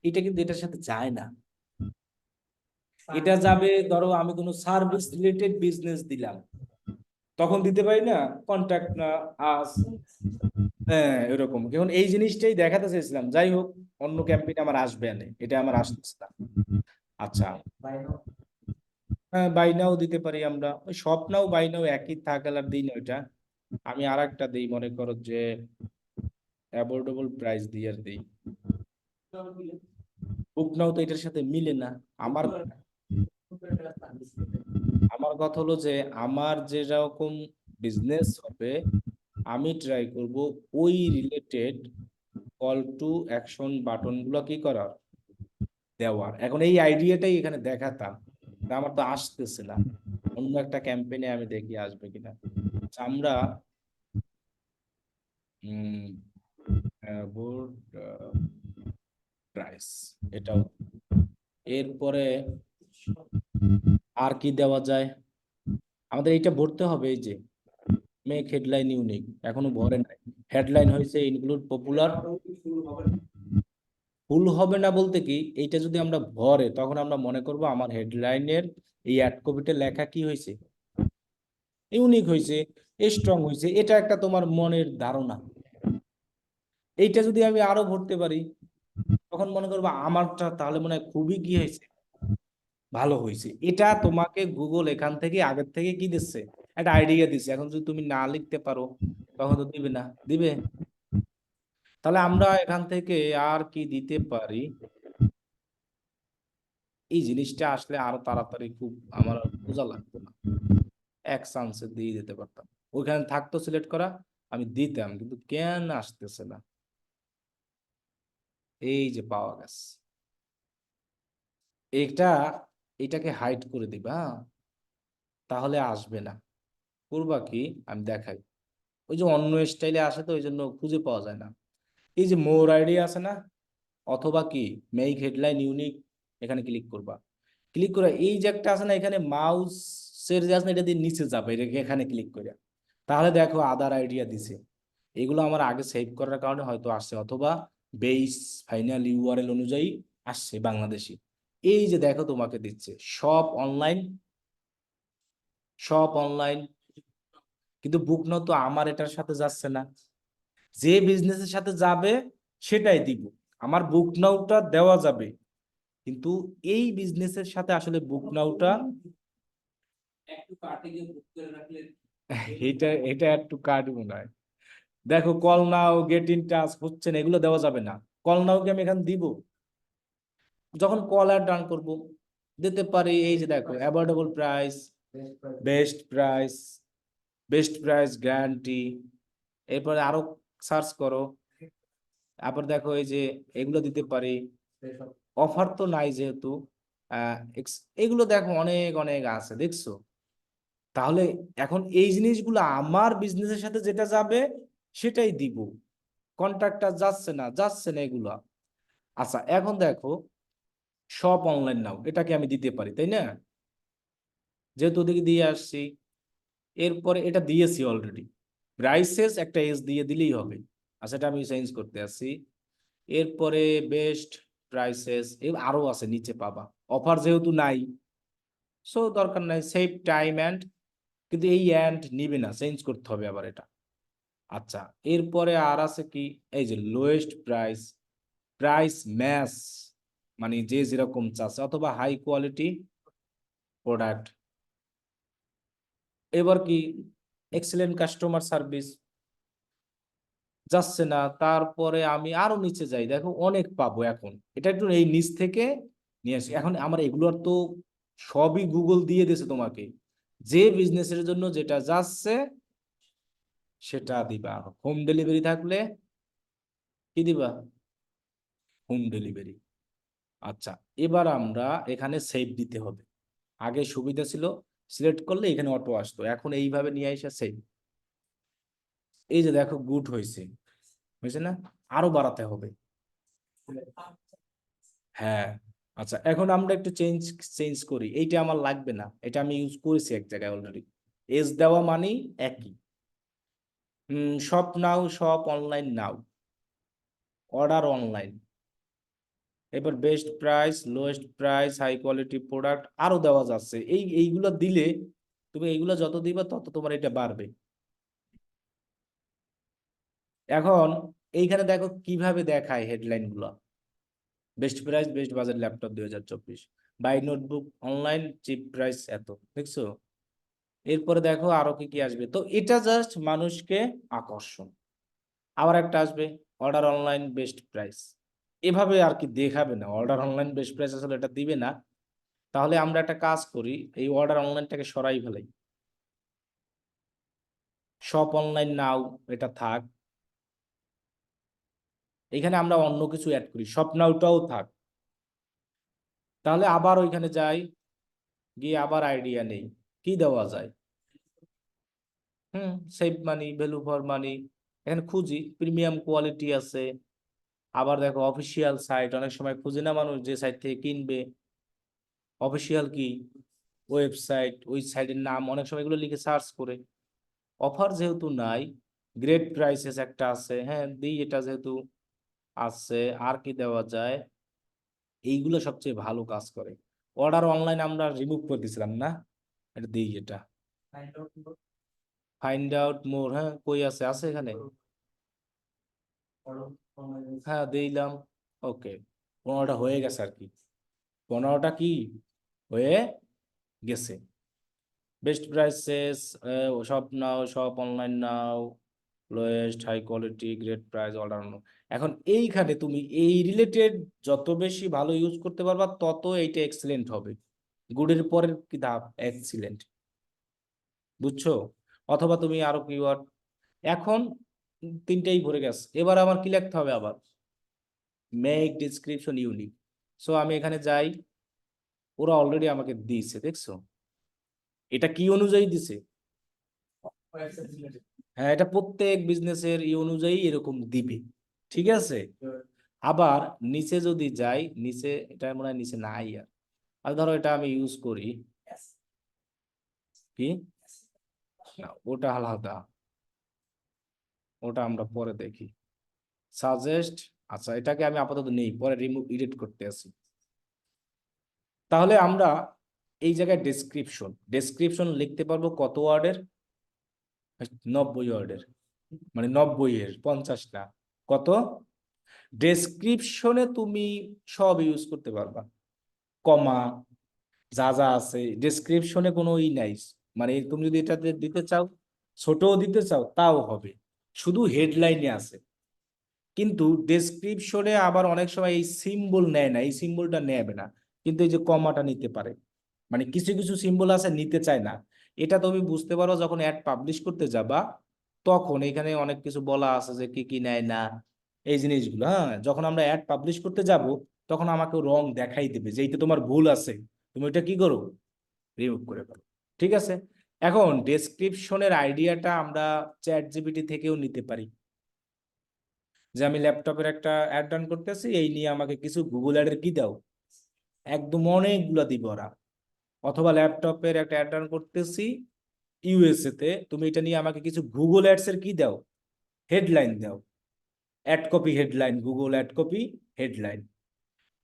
এটা কিন্তু এটার সাথে যায় না, এটা যাবে ধরো আমি কোনো সার্ভিস রিলেটেড বিজনেস দিলাম, তখন দিতে পারি না কন্টাক্ট না আস, হ্যাঁ এরকম। যেমন এই জিনিসটাই দেখাতে চাইছিলাম, যাই হোক অন্য ক্যাম্পেইন আমার আসবে না, এটা আমার আসতেছে না। আচ্ছা, হ্যাঁ বাই নাও দিতে পারি আমরা, ওই সব নাও বাই নাও একই থাকালার দিন ওইটা। আমি আর একটা দিই, মনে করো যে অ্যাফোর্ডেবল প্রাইস দিয়ে দিই। বুক নাও তো এটার সাথে মিলে না। আমার আমার কথা হলো যে আমার যেরকম বিজনেস হবে, আমি ট্রাই করব ওই related call to action button গুলো কি করার, দেওয়ার। এখন এই আইডিয়াটাই এখানে দেখাতাম, তা আমার তো আসতেছে না। অন্য একটা ক্যাম্পেইনে আমি দেখি আসবে কিনা। আচ্ছা, আমরা বোর্ড প্রাইস এটাও, এরপরে আর কি দেওয়া যায়? আমাদের এইটা ভরতে হবে, এই যে মেক হেডলাইন ইউনিক, এখনো ভরে নাই। হেডলাইন হয়েছে ইনক্লুড পপুলার। ফুল হবে না বলতে কি, এইটা যদি আমরা ভরে তখন আমরা মনে করব আমার হেডলাইনের এই অ্যাড কপিতে লেখা কি হয়েছে, ইউনিক হয়েছে, স্ট্রং হয়েছে, এটা একটা তোমার মনের ধারণা। এইটা যদি আমি আরো ভরতে পারি তখন মনে করবো আমারটা তাহলে মনে হয় খুবই কি হয়েছে, ভালো হয়েছে। এটা তোমাকে গুগল এখান থেকে আগের থেকে কি দিচ্ছে, একটা আইডিয়া দিচ্ছে। এখন যদি তুমি না লিখতে পারো তখন তো দিবে না, দিবে। তাহলে আমরা এখান থেকে আর কি দিতে পারি, এই জিনিসটা আসলে আরো তাড়াতাড়ি খুব আমার আর বোঝা লাগতো না, এক চান্সে দিয়ে দিতে পারতাম। ওইখানে থাকতো সিলেক্ট করা, আমি দিতাম, কিন্তু কেন আসতেছে না? এই যে পাওয়া গেছে। এটা, এটাকে হাইড করে দিবা, তাহলে আসবে না। করবা কি, আমি দেখাই। ওই যে অন্য স্টাইলে আসে তো ওই জন্য খুঁজে পাওয়া যায় না। এই যে মোর আইডি আছে না, অথবা কি মেক হেডলাইন ইউনিক, এখানে ক্লিক করবা। ক্লিক করে এই যে একটা আছে না, এখানে মাউসের যে আছে না, এটা দিয়ে নিচে যাবে, এটাকে এখানে ক্লিক করে। তাহলে দেখো আদার আইডিয়া দিছে। এগুলো আমার আগে সেভ করার কারণে হয়তো আসছে, অথবা বেস ফাইনাল ইউআরএল অনুযায়ী আসছে বাংলাদেশি। এই যে দেখো তোমাকে দিচ্ছে সব অনলাইন, সব অনলাইন। কিন্তু বুক নাও তো আমার এটার সাথে যাচ্ছে না। যে বিজনেসের সাথে যাবে সেটাই দিব। আমার বুক নাওটা দেওয়া যাবে, কিন্তু এই বিজনেসের সাথে আসলে বুক নাওটা এটা এটা একটু কার্ড মনে হয়। দেখো call now, get in touch হচ্ছে না, এগুলো দেওয়া যাবে না। কল নাও কি আমি এখানে দিব? যখন কল আর ডান করব দিতে পারি। এই যে দেখো avoidable price, best price, best price guarantee, এরপরে আরো সার্চ করো। তারপর দেখো এই যে এগুলো দিতে পারি। অফার তো নাই যেহেতু, এগুলো দেখো অনেক অনেক আছে, দেখছো? তাহলে এখন এই জিনিসগুলো আমার বিজনেসের সাথে যেটা যাবে সেটাই দিব। কন্ট্রাক্টটা যাচ্ছে না, যাচ্ছে না এগুলা। আচ্ছা এখন দেখো সব অনলাইন নাও, এটাকে আমি দিতে পারি তাই না, যেহেতু ওদিকে দিয়ে আসছি। এরপরে এটা দিয়েছি অলরেডি, প্রাইসেস একটা এস দিয়ে দিলেই হবে। আচ্ছা এটা আমি চেঞ্জ করতে আসছি। এরপরে বেস্ট প্রাইসেস, আরো আছে নিচে পাবা। অফার যেহেতু নাই, সো দরকার নাই। সেভ টাইম অ্যান্ড, কিন্তু এই অ্যান্ড নিবে না, চেঞ্জ করতে হবে আবার এটা। আচ্ছা এরপরে আর আছে কি, এই যে লোয়েস্ট প্রাইস, প্রাইস ম্যাচ, মানে যে যেরকম চাচ্ছে, অথবা হাই কোয়ালিটি প্রোডাক্ট। এবার কি এক্সেলেন্ট কাস্টমার সার্ভিস, যাচ্ছে না। তারপরে আমি আরো নিচে যাই, দেখো অনেক পাবো। এখন এটা একটু এই নিচ থেকে নিয়ে আসি। এখন আমার এগুলোর তো সবই গুগল দিয়ে দিয়েছে তোমাকে, যে বিজনেসের জন্য যেটা যাচ্ছে সেটা দিবা। হোম ডেলিভারি থাকলে কি দিবা, হোম ডেলিভারি। আচ্ছা এবার আমরা এখানে সেভ দিতে হবে। আগে সুবিধা ছিল সিলেক্ট করলে এখানে অটো আসতো, এখন এইভাবে নিয়ে এসে সেভ। এই যে দেখো গুড হয়েছে, হয়েছে না? আরো বাড়াতে হবে। হ্যাঁ। আচ্ছা এখন আমরা একটু চেঞ্জ চেঞ্জ করি, এইটা আমার লাগবে না, এটা আমি ইউজ করেছি এক জায়গায় অলরেডি। এজ দেওয়া মানেই একই। সব নাও, সব অনলাইন নাও, অর্ডার অনলাইন। এবার best price, lowest price, high quality product আরো দেওয়া যাচ্ছে। এইগুলো দিলে, তুমি এইগুলো যত দিবা তত তোমার এটা বাড়বে। এখন এইখানে দেখো কিভাবে দেখায় হেডলাইন গুলো, best price, best budget laptop 2024, buy notebook online cheap price এত, দেখছো? এরপরে দেখো আরো কি কি আসবে। তো এটা জাস্ট মানুষকে আকর্ষণ। আবার একটা আসবে অর্ডার অনলাইন বেস্ট প্রাইস, এভাবে আর কি দেখাবে না, অর্ডার অনলাইন বেস্ট প্রাইস আসলে এটা দিবে না। তাহলে আমরা একটা কাজ করি, এই অর্ডার অনলাইনটাকে সরাই ফেলাই, শপ অনলাইন নাও এটা থাক, এখানে আমরা অন্য কিছু অ্যাড করি, শপ নাওটাও থাক। তাহলে আবার ওইখানে যাই, গিয়ে আবার আইডিয়া নেই কি দেওয়া যায়। Save money, value for money, এখানে খুঁজি প্রিমিয়াম কোয়ালিটি আছে। আবার দেখো অফিসিয়াল সাইট, অনেক সময় খুঁজে না মানুষ যে সাইট থেকে কিনবে, অফিসিয়াল কি ওয়েবসাইট, ওই সাইটের নাম অনেক সময় এগুলো লিখে সার্চ করে। অফার যেহেতু নাই, গ্রেট প্রাইসেস একটা আছে, হ্যাঁ দিই এটা যেহেতু আছে। আর কি দেওয়া যায়, এইগুলো সবচেয়ে ভালো কাজ করে। অর্ডার অনলাইন আমরা রিমুভ করে দিছিলাম না, এটা দিই এটা। ফাইন্ড আউট মোর, হ্যাঁ কই আছে, আছে এখানে, হ্যাঁ দিলাম। ওকে, 15টা হয়ে গেছে আর কি, 15টা কি হয়ে গেছে। বেস্ট প্রাইসেস, সব নাও, সব online now, lowest high quality great price order now. এখন এইখানে তুমি এই রিলেটেড যত বেশি ভালো ইউজ করতে পারবা তত এইটা এক্সিলেন্ট হবে। গুডের পরের কি ধাপ, এক্সিলেন্ট, বুঝছো? অথবা তুমি আরো কিওয়ার্ড, এখন তিনটেই ভরে গেছে, এবার আমার কি লিখতে হবে আবার, মেক ডিসক্রিপশন ইউনিক। সো আমি এখানে যাই, ওরা অলরেডি আমাকে দিয়েছে, দেখছো এটা কি অনুযায়ী দিছে? হ্যাঁ, এটা প্রত্যেক বিজনেসের ই অনুযায়ী এরকম দিবে, ঠিক আছে। আবার নিচে যদি যাই, নিচে এটা মনে হয় নিচে নাই আর। আর ধরো এটা আমি ইউজ করি, কি না, ওটা আলাদা, ওটা আমরা পরে দেখি। সাজেস্ট, আচ্ছা এটাকে আমি আপাতত নেই, পরে রিমুভ এডিট করতে আসি। তাহলে আমরা এই জায়গায় ডেসক্রিপশন, ডেসক্রিপশন লিখতে পারবো কত ওয়ার্ডের, 90 ওয়ার্ডের, মানে 90 এর 50 না, কত? ডেসক্রিপশনে তুমি সব ইউজ করতে পারবা, কমা যা যা আছে ডেসক্রিপশনে কোনো ই নাই। মানে তুমি যদি এটাতে দিতে চাও, ছোটও দিতে চাও তাও হবে, শুধু হেডলাইনে আছে। কিন্তু ডেসক্রিপশনে আবার অনেক সময় এই সিম্বল নেয় না, এই সিম্বলটা নেবে না, কিন্তু এই যে কমাটা নিতে পারে। মানে কিছু কিছু সিম্বল আছে নিতে চায় না। এটা তুমি বুঝতে পারো যখন অ্যাড পাবলিশ করতে যাবা, তখন এখানে অনেক কিছু বলা আছে যে কি কি নেয় না, এই জিনিসগুলো। হ্যাঁ, যখন আমরা অ্যাড পাবলিশ করতে যাব, তখন আমাকে রং দেখাই দেবে যে এইটা তোমার ভুল আছে, তুমি এটা কি করো, রিমুভ করে ফেলো, ঠিক আছে। এখন ডেসক্রিপশনের আইডিয়াটা আমরা চ্যাট জিপিটি থেকেও নিতে পারি, যে আমি ল্যাপটপের একটা অ্যাড রান করতেছি, এই নিয়ে আমাকে কিছু গুগল অ্যাডের কি দাও, একদম অনেকগুলা দিবে ওরা। অথবা ল্যাপটপের একটা অ্যাড রান করতেছি ইউএসএ তে, তুমি এটা নিয়ে আমাকে কিছু গুগল অ্যাডস এর কি দাও, হেডলাইন দাও, ad copy headline, Google ad copy headline.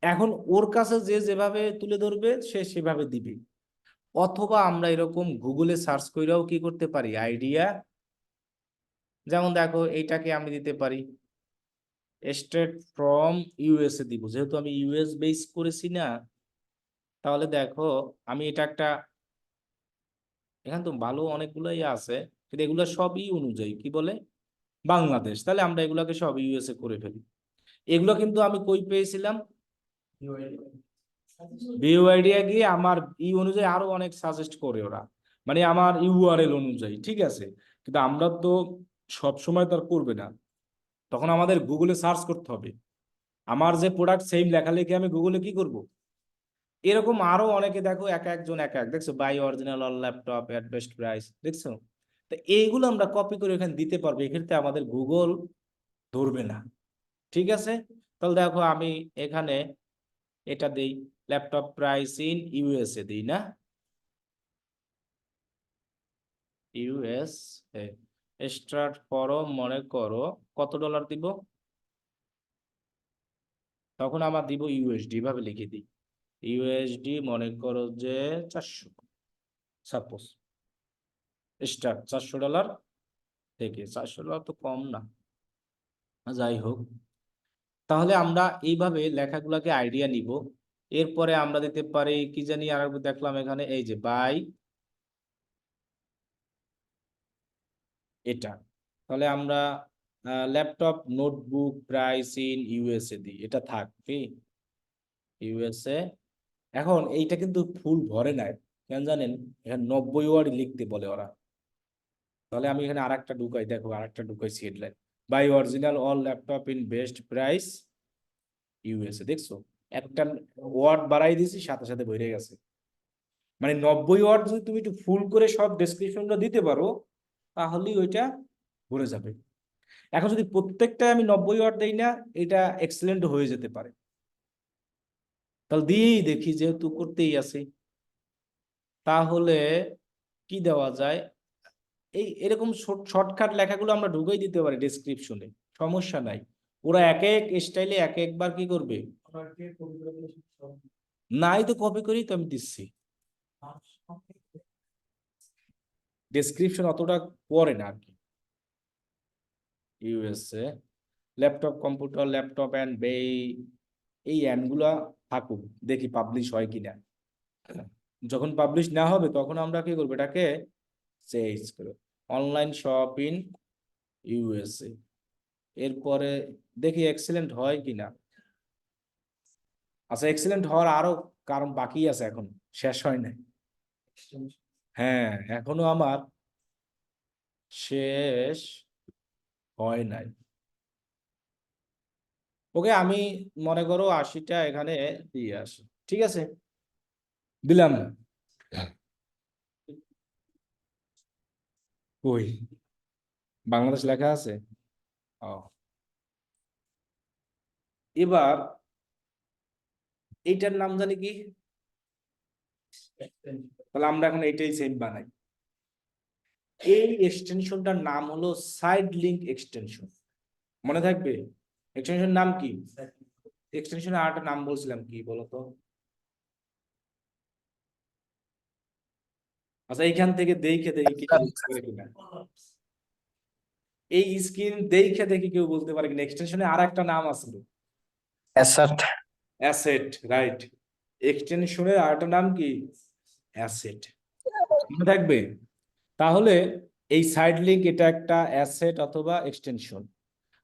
এখন ওর কাছে যে যেভাবে তুলে ধরবে সে সেভাবে দিবে। অথবা আমরা এরকম গুগলে সার্চ কইরাও কি করতে পারি, আইডিয়া। যেমন দেখো এইটাকে আমি দিতে পারি স্ট্রেট ফ্রম ইউএসএ দিব, যেহেতু আমি ইউএস বেস করেছি না। তাহলে দেখো আমি এটা একটা, এখানে তো ভালো অনেকগুলাই আছে, কিন্তু এগুলো সবই অনুযায়ী কি বলে, বাংলাদেশ। তাহলে আমরা এগুলাকে সব ইউএসএ করে ফেলি। এগুলো কিন্তু আমি কই পেয়েছিলাম, ভিউ আইডিয়া গিয়ে আমার ই অনুযায়ী আরো অনেক সাজেস্ট করে ওরা, মানে আমার ইউআরএল অনুযায়ী, ঠিক আছে। কিন্তু আমরা তো সব সময় তার করবে না, তখন আমাদের গুগলে সার্চ করতে হবে। আমার যে প্রোডাক্ট সেম লেখালেখি আমি গুগলে কি করব, এরকম আরো অনেকে দেখো এক একজন এক এক, দেখছো buy original all laptop at best price, দেখছো। তো এইগুলো আমরা কপি করে এখানে দিতে পারবো, এক্ষেত্রে আমাদের গুগল ধরবে না, ঠিক আছে। তাহলে দেখো আমি এখানে এটা দেই, ল্যাপটপ প্রাইস ইন ইউএসএ দিই না, ইউএসএ স্টার্ট করো, মনে করো কত ডলার দিব, তখন আমার দিব ইউএসডি, ভাবে লিখে দিই ইউএসডি, মনে করো যে 400, সাপোজ স্টার্ট $400 থেকে, $400 তো কম না, যাই হোক। তাহলে আমরা এইভাবে লেখাগুলোকে আইডিয়া নিব, এরপরে আমরা দিতে পারি কি জানি, আর দেখলাম এখানে এই যে বাই এটা। তাহলে আমরা laptop notebook price in USA দিই, এটা থাক কি ইউএসএ। এখন এইটা কিন্তু ফুল ভরে নাই, কেন জানেন? এখানে 90 ওয়ার্ড লিখতে বলে ওরা। তাহলে আমি এখানে আরেকটা ঢুকাই, দেখো আরেকটা ঢুকাইছি headline, buy original all laptop in best price USA. দেখছো, একটা ওয়ার্ড বাড়াই দিয়েছি, সাথে সাথে ভরে গেছে। মানে 90 ওয়ার্ড যদি তুমি একটু ফুল করে সব ডেসক্রিপশনটা দিতে পারো, তাহলেই ওইটা ভরে যাবে। এখন যদি প্রত্যেকটা আমি 90 ওয়ার্ড দেই না, এটা এক্সেলেন্ট হয়ে যেতে পারে। তাহলে দিয়েই দেখি, যেহেতু করতেই আছে, তাহলে কি দেওয়া যায়? এই এরকম শর্টকাট লেখাগুলো আমরা ঢুকাই দিতে পারি ডেসক্রিপশনে, সমস্যা নাই। ওরা এক এক স্টাইলে এক একবার কি করবে, নাই তো কপি করেই তো আমি দিচ্ছি। ডেসক্রিপশন অতটা পড়ে না আর কি। USA laptop computer laptop and এই অ্যান্ডগুলা থাকুক, দেখি পাবলিশ হয় কিনা। যখন পাবলিশ না হবে তখন আমরা কি করবো, এটাকে চেঞ্জ করবো, অনলাইন শপ ইন ইউএসএ। এরপরে দেখি এক্সেলেন্ট হয় কিনা। আচ্ছা, এক্সেলেন্ট হওয়ার আরো কারণ বাকি আছে, এখন শেষ হয় নাই। হ্যাঁ, এখনো আমার শেষ হয় নাই। ওকে, আমি মনে করো 80টা এখানে দিয়ে আসি, ঠিক আছে, দিলাম। ওই বাংলাদেশ লেখা আছে। ও, এবার এইটার নাম জানি কি, তাহলে আমরা এখন এইটাই সেম বানাই। এই এক্সটেনশনটার নাম হলো সাইড লিংক এক্সটেনশন, মনে থাকবে। এক্সটেনশন নাম কি? এক্সটেনশনের আরেকটা নাম বলছিলাম, কি বলতো? আচ্ছা, এইখান থেকে দেখে দেখি কেউ বলতে পারে কিনা, এই স্ক্রিন দেখে দেখি কেউ বলতে পারে কিনা এক্সটেনশনের আর একটা নাম আছে। অ্যাসার্ট। Asset, right. এক্সটেনশনের আরেকটা নাম কি? অ্যাসেট, মনে থাকবে। তাহলে এই সাইড লিংক এটা একটা অ্যাসেট অথবা এক্সটেনশন,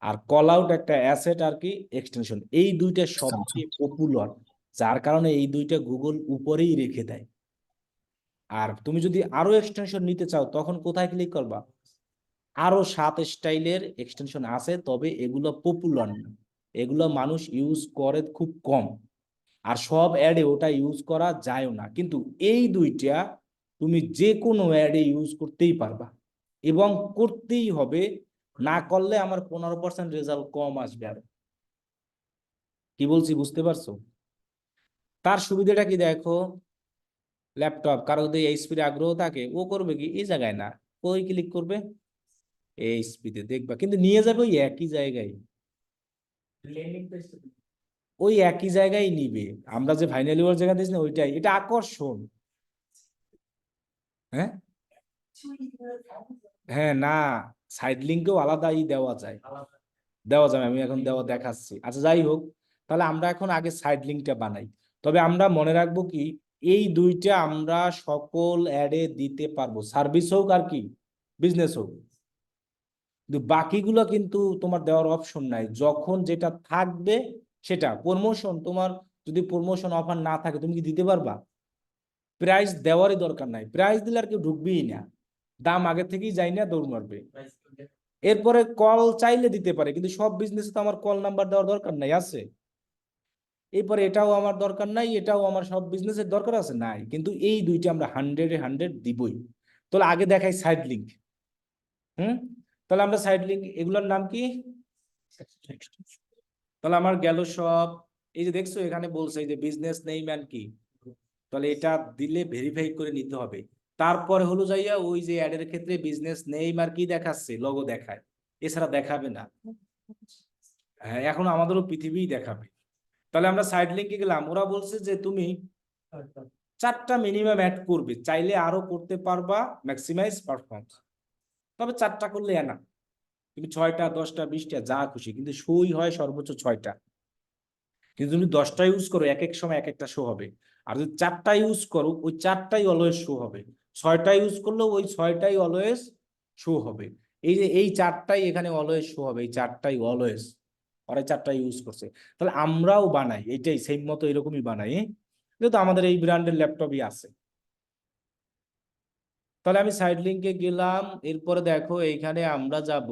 আর কল আউট একটা অ্যাসেট আর কি এক্সটেনশন। এই দুইটা সবচেয়ে পপুলার, যার কারণে এই দুইটা গুগল উপরেই রেখে দেয়। আর তুমি যদি আরো এক্সটেনশন নিতে চাও, তখন কোথায় ক্লিক করবা? আরো 7 স্টাইলের এক্সটেনশন আছে, তবে এগুলো পপুলার না, এগুলো মানুষ ইউজ করে খুব কম, আর সব অ্যাডে ওটা ইউজ করা যায়ও না। কিন্তু এই দুইটা তুমি যে কোনো অ্যাডে ইউজ করতেই পারবা, এবং করতেই হবে, না করলে আমার 15% রেজাল্ট কম আসবে। আর কি বলছি বুঝতে পারছো? তার সুবিধাটা কি দেখো, ল্যাপটপ কারো যদি এইচপির আগ্রহ থাকে, ও করবে কি এই জায়গায় না, ওই ক্লিক করবে এইচপিতে, দেখবা কিন্তু নিয়ে যাবে ওই একই জায়গায়, ওই একই জায়গায় নিবে। আমরা যে ফাইনালি ওর জায়গা দিয়েছি না, ওইটাই, এটা আকর্ষণ। হ্যাঁ, হ্যাঁ, না, সাইড লিঙ্কেও আলাদাই দেওয়া যায়, দেওয়া যাবে, আমি এখন দেওয়া দেখাচ্ছি। আচ্ছা, যাই হোক, তাহলে আমরা এখন আগে সাইড লিঙ্কটা বানাই। তবে আমরা মনে রাখবো কি, এই দুইটা আমরা সকল অ্যাডে দিতে পারবো, সার্ভিস হোক আর কি বিজনেস হোক। কিন্তু বাকিগুলো কিন্তু তোমার দেওয়ার অপশন নাই, যখন যেটা থাকবে সেটা। প্রমোশন, তোমার যদি প্রমোশন অফার না থাকে, তুমি কি দিতে পারবা? প্রাইস দেওয়ারই দরকার নাই, প্রাইস দিলে আর কেউ ঢুকবেই না, দাম আগে থেকেই যাই না, দৌড় মারবে। এরপরে কল চাইলে দিতে পারে, কিন্তু সব বিজনেসে তো আমার কল নাম্বার দেওয়ার দরকার নাই, আছে। এরপরে এটাও আমার দরকার নাই, এটাও আমার সব বিজনেসের দরকার আছে নাই, কিন্তু এই দুইটা আমরা 100-এ 100 দিবই। তাহলে আগে দেখাই সাইড লিঙ্ক। তাহলে আমরা সাইড লিঙ্ক, এগুলোর নাম কি? তাহলে আমার গেল সব। এই যে দেখছো এখানে বলছে এই যে বিজনেস নেম এন্ড কি, তাহলে এটা দিলে ভেরিফাই করে নিতে হবে। তারপরে হলো যাইয়া ওই যে অ্যাডের ক্ষেত্রে বিজনেস নেম আর কি দেখাচ্ছে, লোগো দেখায়, এছাড়া দেখাবে না। হ্যাঁ, এখন আমাদেরও পৃথিবী দেখাবে। তাহলে আমরা সাইড লিঙ্কে গেলাম, ওরা বলছে যে তুমি 4টা মিনিমাম অ্যাড করবে, চাইলে আরো করতে পারবা, ম্যাক্সিমাইজ পারফরমেন্স। তবে 4টা করলে না, তুমি 6টা 10টা 20টা যা খুশি, কিন্তু সই হয় সর্বোচ্চ 6টা। কিন্তু তুমি 10টা ইউজ করো এক এক সময় এক একটা শো হবে। আর যদি 4টা ইউজ করো ওই 4টাই অলওয়েজ শো হবে। 6টা ইউজ করলেও ওই 6টাই অলওয়েজ শো হবে। এই যে এই 4টাই এখানে অলওয়েজ শো হবে, এই 4টাই অলওয়েজ, আর এই 4টা ইউজ করছে। তাহলে আমরাও বানাই এইটাই সেম মতো এরকমই বানাই, যেহেতু আমাদের এই ব্র্যান্ডের ল্যাপটপই আছে। তাহলে আমি সাইড লিঙ্কে গেলাম, এরপরে দেখো এইখানে আমরা যাব,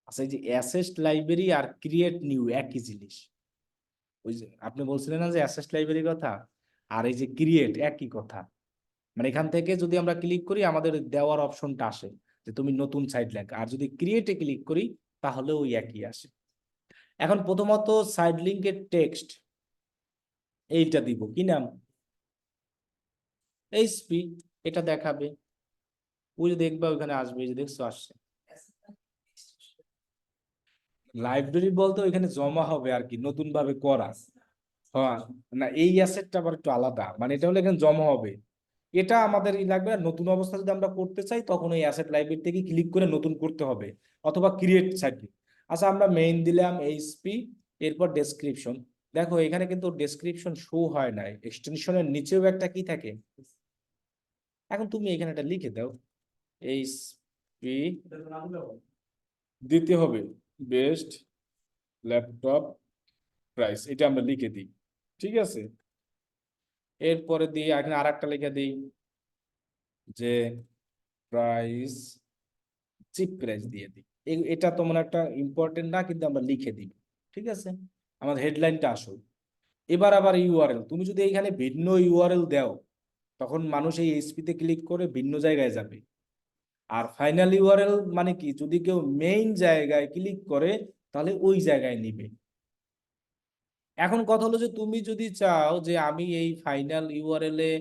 আচ্ছা এই যে অ্যাসেস্ট লাইব্রেরি আর ক্রিয়েট নিউ একই জিনিস। ওই যে আপনি বলছিলেন না যে অ্যাসেস্ট লাইব্রেরির কথা, আর এই যে ক্রিয়েট একই কথা। মানে এখান থেকে যদি আমরা ক্লিক করি আমাদের দেওয়ার অপশনটা আসে যে তুমি নতুন সাইড লিঙ্ক, আর যদি ক্রিয়েটে ক্লিক করি তাহলে ওই একই আসে। এখন প্রথমত সাইড লিঙ্কের টেক্সট এইটা দিব, কি নাম? এইচপি। এটা দেখাবে, ওই যে দেখবা ওইখানে আসবে, এই যে দেখছো আসছে। লাইব্রেরি বলতে ওইখানে জমা হবে আর কি, নতুন ভাবে করা। হ্যাঁ, না এই অ্যাসেটটা আবার একটু আলাদা, মানে এটা হলো এখানে জমা হবে। এটা আমাদের লাগবে, আর নতুন অবস্থা যদি আমরা করতে চাই তখন ওই অ্যাসেট লাইব্রেরি থেকে ক্লিক করে নতুন করতে হবে, অথবা ক্রিয়েট সাইট। আচ্ছা আমরা মেইন দিলাম এইচপি, এরপর ডেসক্রিপশন। দেখো এখানে কিন্তু ডেসক্রিপশন শো হয় নাই, এক্সটেনশনের নিচেও একটা কি থাকে। এখন তুমি এখানে একটা লিখে দাও, এইচপি দিতে হবে, বেস্ট ল্যাপটপ প্রাইস, এটা আমরা লিখে দিই, ঠিক আছে। এরপরে দিয়ে এখানে আর একটা লিখে দিই যে প্রাইস, চিপ প্রাইস দিয়ে দিই। এটা তো মানে একটা ইম্পর্টেন্ট না, কিন্তু আমরা লিখে দিই, ঠিক আছে। আমাদের হেডলাইনটা আসল। এবার আবার ইউআরএল, তুমি যদি এখানে ভিন্ন ইউআরএল দাও তখন মানুষ এই এইচপিতে ক্লিক করে ভিন্ন জায়গায় যাবে। আর ফাইনাল ইউআরএল মানে কি, যদি কেউ মেইন জায়গায় ক্লিক করে তাহলে ওই জায়গায় নিবে। এখন কথা হলো যে তুমি যদি চাও যে আমি এই ফাইনাল ইউআরএল এ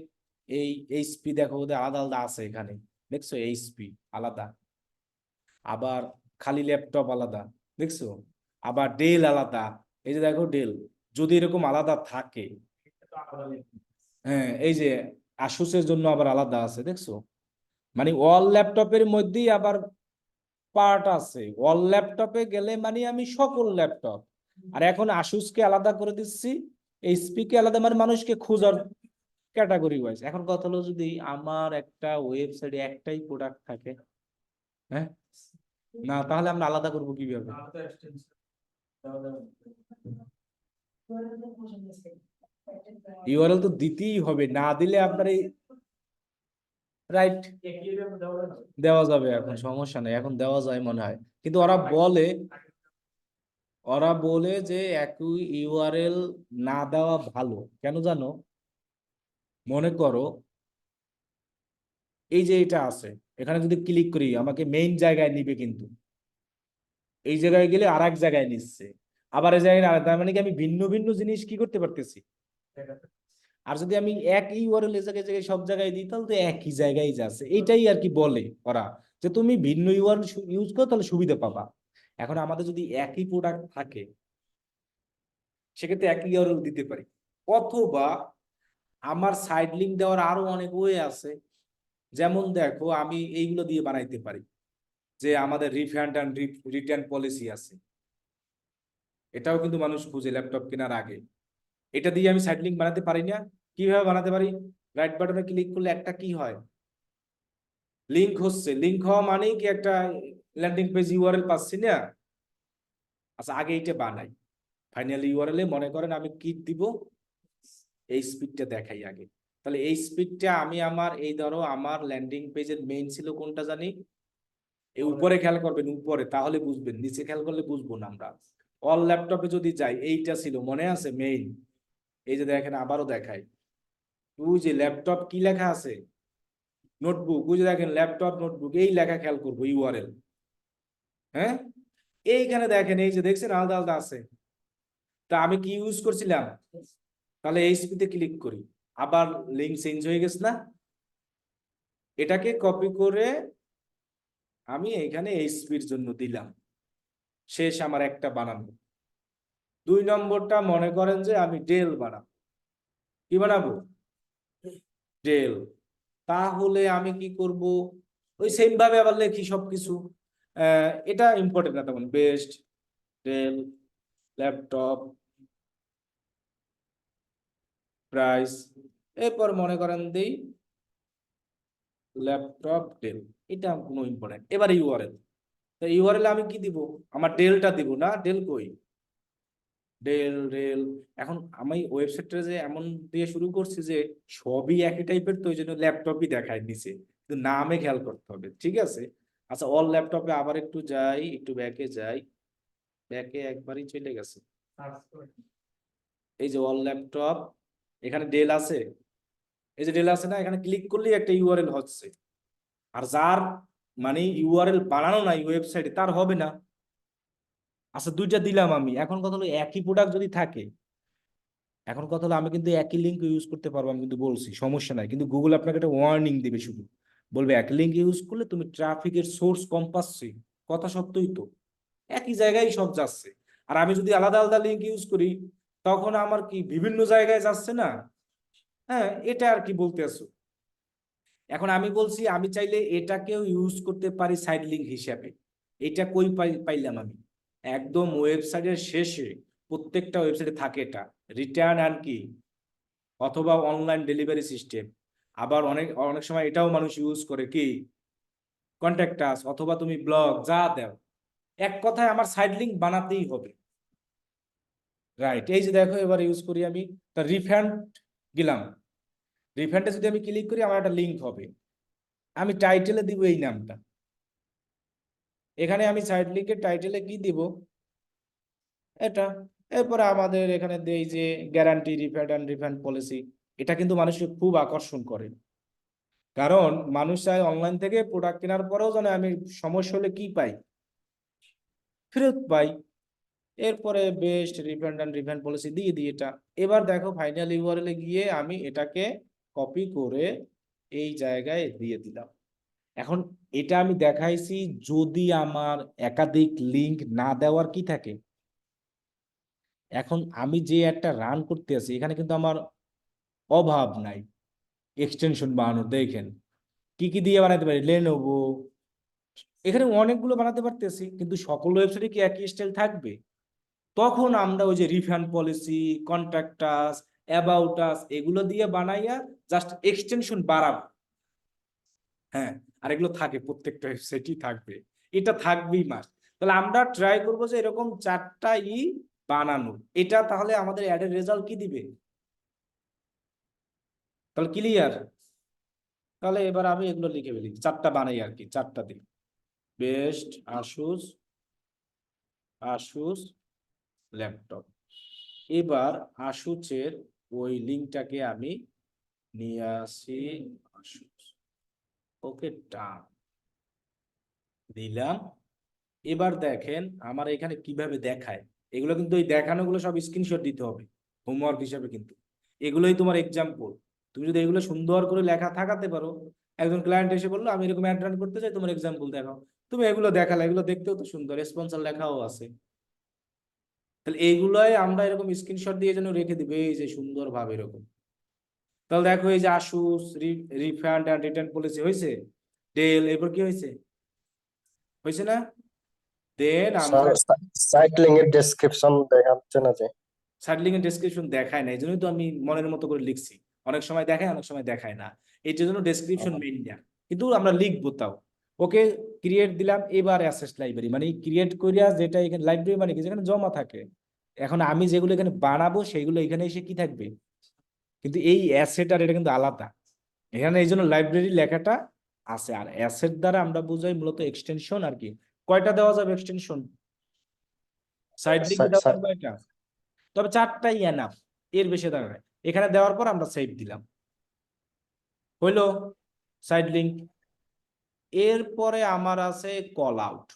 এই এইচপি, দেখো ওদের আলাদা আলাদা আছে এখানে, দেখছো এইচপি আলাদা, আবার খালি ল্যাপটপ আলাদা, দেখছো, আবার ডেল আলাদা, এই যে দেখো ডেল, যদি এরকম আলাদা থাকে। হ্যাঁ এই যে আসুসের জন্য আবার আলাদা আছে, দেখছো। মানে অল ল্যাপটপের মধ্যেই আবার পার্ট আছে, অল ল্যাপটপে গেলে মানে আমি সকল ল্যাপটপ। আর এখন আসুসকে আলাদা করে দিচ্ছি, এইচপি কে আলাদা, মানে মানুষকে খোঁজার ক্যাটাগরি ওয়াইজ। এখন কথা হলো যদি আমার একটা ওয়েবসাইটে একটাই প্রোডাক্ট থাকে, হ্যাঁ, না তাহলে আমরা আলাদা করবো কিভাবে? ইউআরএল তো দিতেই হবে, না দিলে আপনার এই রাইট দেওয়া যাবে, এখন সমস্যা নেই, এখন দেওয়া যায় মনে হয়। কিন্তু ওরা বলে যে একই ইউআরএল না দেওয়া ভালো, কেন জানো? মনে করো এই যে এটা আছে, এখানে যদি ক্লিক করি আমাকে মেইন জায়গায় নিবে, কিন্তু এই জায়গায় গেলে আর এক জায়গায় নিচ্ছে, আবার এই জায়গায় তার মানে কি আমি ভিন্ন ভিন্ন জিনিস কি করতে পারতেছি। আর যদি আমি এক ইউআরএল এই জায়গায় জায়গায় সব জায়গায় দিই তাহলে তো একই জায়গায় যাচ্ছে, এইটাই আর কি বলে ওরা, যে তুমি ভিন্ন ইউআরএল ইউজ করো তাহলে সুবিধা পাবা। এখন আমাদের যদি একই প্রোডাক্ট থাকে সেক্ষেত্রে একই ইউআরএল দিতে পারি, অথবা আমার সাইড লিঙ্ক দেওয়ার আরো অনেক ওয়ে আছে। যেমন দেখো আমি এইগুলো দিয়ে বানাইতে পারি, যে আমাদের রিফান্ড অ্যান্ড রিটার্ন পলিসি আছে, এটাও কিন্তু মানুষ খুঁজে ল্যাপটপ কেনার আগে। এটা দিয়ে আমি সাইড লিঙ্ক বানাতে পারি না? কিভাবে বানাতে পারি? রাইট বাটনে ক্লিক করলে একটা কি হয়, লিঙ্ক হচ্ছে, লিঙ্ক হওয়া মানেই কি একটা ল্যান্ডিং পেজ ইউআরএল পাচ্ছি না। আচ্ছা আগে এইটা বানাই, ফাইনাল ইউআরএল এ মনে করেন আমি কি দিব, এই স্পিডটা দেখাই আগে। তাহলে এই স্পিডটা আমি আমার, এই ধরো আমার ল্যান্ডিং পেজের মেইন ছিল কোনটা জানি, এই উপরে খেয়াল করবেন, উপরে, তাহলে বুঝবেন, নিচে খেয়াল করলে বুঝবো না আমরা। অল ল্যাপটপে যদি যাই এইটা ছিল, মনে আছে মেইন, এই যে দেখেন আবারও দেখাই, ওই যে ল্যাপটপ কি লেখা আছে, নোটবুক, ওই যে দেখেন ল্যাপটপ নোটবুক, এই লেখা খেয়াল করবো ইউআরএল। হ্যাঁ এইখানে দেখেন, এই যে দেখছেন আলাদা আলাদা আছে, তা আমি কি ইউজ করছিলাম, তাহলে এইচপি তে ক্লিক করি, আবার লিঙ্ক চেঞ্জ হয়ে গেছে না। এটাকে কপি করে আমি এইখানে এইচপির জন্য দিলাম, শেষ আমার একটা বানানো। 2 নম্বরটা মনে করেন যে আমি ডেল বানাবো, কি বানাবো, ডেল। তাহলে আমি কি করব, ওই সেম ভাবে আবার লিখি সবকিছু। এটা ইম্পর্টেন্ট না তেমন, বেস্ট ডেল ল্যাপটপ প্রাইস, এরপর মনে করেন দেই ল্যাপটপ ডেল, এটা কোনো ইম্পর্টেন্ট। এবার ইউআরএল, তো ইউআরএল আমি কি দিব, আমার ডেলটা দিব না, ডেল কই, ডেল। এখন আমি ওয়েবসাইটটা যে এমন দিয়ে শুরু করছি যে সবই একই টাইপের, তো ওই জন্য ল্যাপটপই দেখায় নিছে, কিন্তু নামে খেয়াল করতে হবে, ঠিক আছে। আচ্ছা অল ল্যাপটপে আবার একটু যাই, একটু ব্যাকে যাই, ব্যাকে একবারই চলে গেছে। এই যে অল ল্যাপটপ, এখানে ডেল আছে, এই যে ডেল আছে না, এখানে ক্লিক করলেই একটা ইউআরএল হচ্ছে। আর যার মানে ইউআরএল বানানো নাই ওয়েবসাইটে তার হবে না। আচ্ছা দুইটা দিলাম আমি, এখন কথা হলো একই প্রোডাক্ট যদি থাকে, এখন কথা হলো আমি কিন্তু একই লিঙ্ক ইউজ করতে পারবো, আমি কিন্তু বলছি সমস্যা নাই, কিন্তু গুগল আপনাকে একটা ওয়ার্নিং দিবে, শুধু বলবে একই লিঙ্ক ইউজ করলে তুমি ট্রাফিকের সোর্স কম পাচ্ছি, কথা সত্যই তো, একই জায়গায় সব যাচ্ছে। আর আমি যদি আলাদা আলাদা লিঙ্ক ইউজ করি, তখন আমার কি বিভিন্ন জায়গায় যাচ্ছে না। হ্যাঁ, এটা আর কি বলতে আছো। এখন আমি বলছি আমি চাইলে এটাকেও ইউজ করতে পারি সাইড লিঙ্ক হিসাবে। এটা কই পাইলাম আমি, একদম ওয়েবসাইটের শেষে, প্রত্যেকটা ওয়েবসাইটে থাকে এটা, রিটার্ন আর কি, অথবা অনলাইন ডেলিভারি সিস্টেম। আবার অনেক অনেক সময় এটাও মানুষ ইউজ করে কি, কন্ট্যাক্ট আস, অথবা তুমি ব্লগ যা দাও, এক কথায় আমার সাইড লিঙ্ক বানাতেই হবে। রাইট, এই যে দেখো এবার ইউজ করি আমি, তা রিফান্ড গেলাম, রিফান্ডে যদি আমি ক্লিক করি আমার একটা লিঙ্ক হবে, আমি টাইটেলে দিব এই নামটা, এখানে আমি সাইড লিঙ্কের টাইটেলে কি দিব, এটা। এরপরে আমাদের এখানে দেই যে guarantee refund and refund policy, এটা কিন্তু মানুষকে খুব আকর্ষণ করে, কারণ মানুষ চায় অনলাইন থেকে প্রোডাক্ট কেনার পরেও জানে আমি সমস্যা হলে কি পাই, ফেরত পাই। এরপরে best refund and refund policy দিয়ে দিই এটা। এবার দেখো ফাইনাল ইউআরএল গিয়ে আমি এটাকে কপি করে এই জায়গায় দিয়ে দিলাম। এখন এটা আমি দেখাইছি যদি আমার একাধিক লিংক না দেওয়ার কি থাকে। এখন আমি যে একটা রান করতে আছি এখানে কিন্তু আমার অভাব নাই এক্সটেনশন বানানোর, দেখেন কি কি দিয়ে বানাতে পারি, লেনোভো, এখানে অনেকগুলো বানাতে পারতেছি, কিন্তু সকল ওয়েবসাইটে কি একই স্টাইল থাকবে? তখন আমরা ওই যে refund policy, contact us, about us, এগুলো দিয়ে বানাইয়া জাস্ট এক্সটেনশন বাড়াবো। হ্যাঁ, আর এগুলো থাকে, প্রত্যেকটা ওয়েবসাইটই থাকবে, এটা থাকবেই মাস্ট। তাহলে আমরা ট্রাই করবো যে এরকম 4টা বানানো, এটা তাহলে আমাদের অ্যাডের রেজাল্ট কি দিবে, তাহলে ক্লিয়ার। তাহলে এবার আমি এগুলো লিখে ফেলি, 4টা বানাই আর কি, 4টা দিই, বেস্ট আসুস, আসুস ল্যাপটপ। এবার আসুসের ওই লিঙ্কটাকে আমি নিয়ে আসি, আসুস, ওকে ডান দিলাম। এবার দেখেন আমার এখানে কিভাবে দেখায়, এগুলো কিন্তু এই দেখানোগুলো সব স্ক্রিনশট দিতে হবে হোমওয়ার্ক হিসাবে, কিন্তু এগুলোই তোমার এক্সাম্পল। তুমি যদি এগুলো সুন্দর করে লেখা থাকাতে পারো, একজন ক্লায়েন্ট এসে বললো আমি এরকম অ্যাড রান করতে চাই, তোমার এক্সাম্পল দেখাও, তুমি এগুলো দেখালে, এগুলো দেখতেও তো সুন্দর, স্পন্সর লেখাও আছে। তাহলে এইগুলোই আমরা এরকম স্ক্রিনশট দিয়ে যেন রেখে দিবে, এই যে সুন্দর ভাবে এরকম। তাহলে দেখো এই যে Asus refund and return policy হয়েছে, ডেল, এরপর কি হয়েছে, হয়েছে না? দেন স্যার আমরা সাইট লিঙ্কের ডেসক্রিপশন দেখাচ্ছে না যে। সাইড লিঙ্কের ডেসক্রিপশন দেখায় না, এই জন্যই তো আমি মনের মতো করে লিখছি, অনেক সময় দেখায় অনেক সময় দেখায় না, এই জন্য ডেসক্রিপশন মেইন না, কিন্তু আমরা লিখবো তাও। ওকে, ক্রিয়েট দিলাম। এবার অ্যাসেস লাইব্রেরি মানে ক্রিয়েট করিয়া যেটা এখানে লাইব্রেরি মানে কি, যেখানে জমা থাকে, এখন আমি যেগুলো এখানে বানাবো সেইগুলো এখানে এসে কি থাকবে, কিন্তু এই অ্যাসেট আর এটা কিন্তু আলাদা, এখানে এই জন্য লাইব্রেরি লেখাটা আছে। আর অ্যাসেট দ্বারা আমরা বুঝাই মূলত এক্সটেনশন আর কি। কয়টা দেওয়া যাবে এক্সটেনশন, সাইড লিঙ্কে দেওয়া যাবে কয়টা, তবে 4টাই এনাফ, এর বেশি দেওয়া নাই। এখানে দেওয়ার পর আমরা সেভ দিলাম, হইলো সাইড লিঙ্ক। এরপরে আমার আছে কল আউট,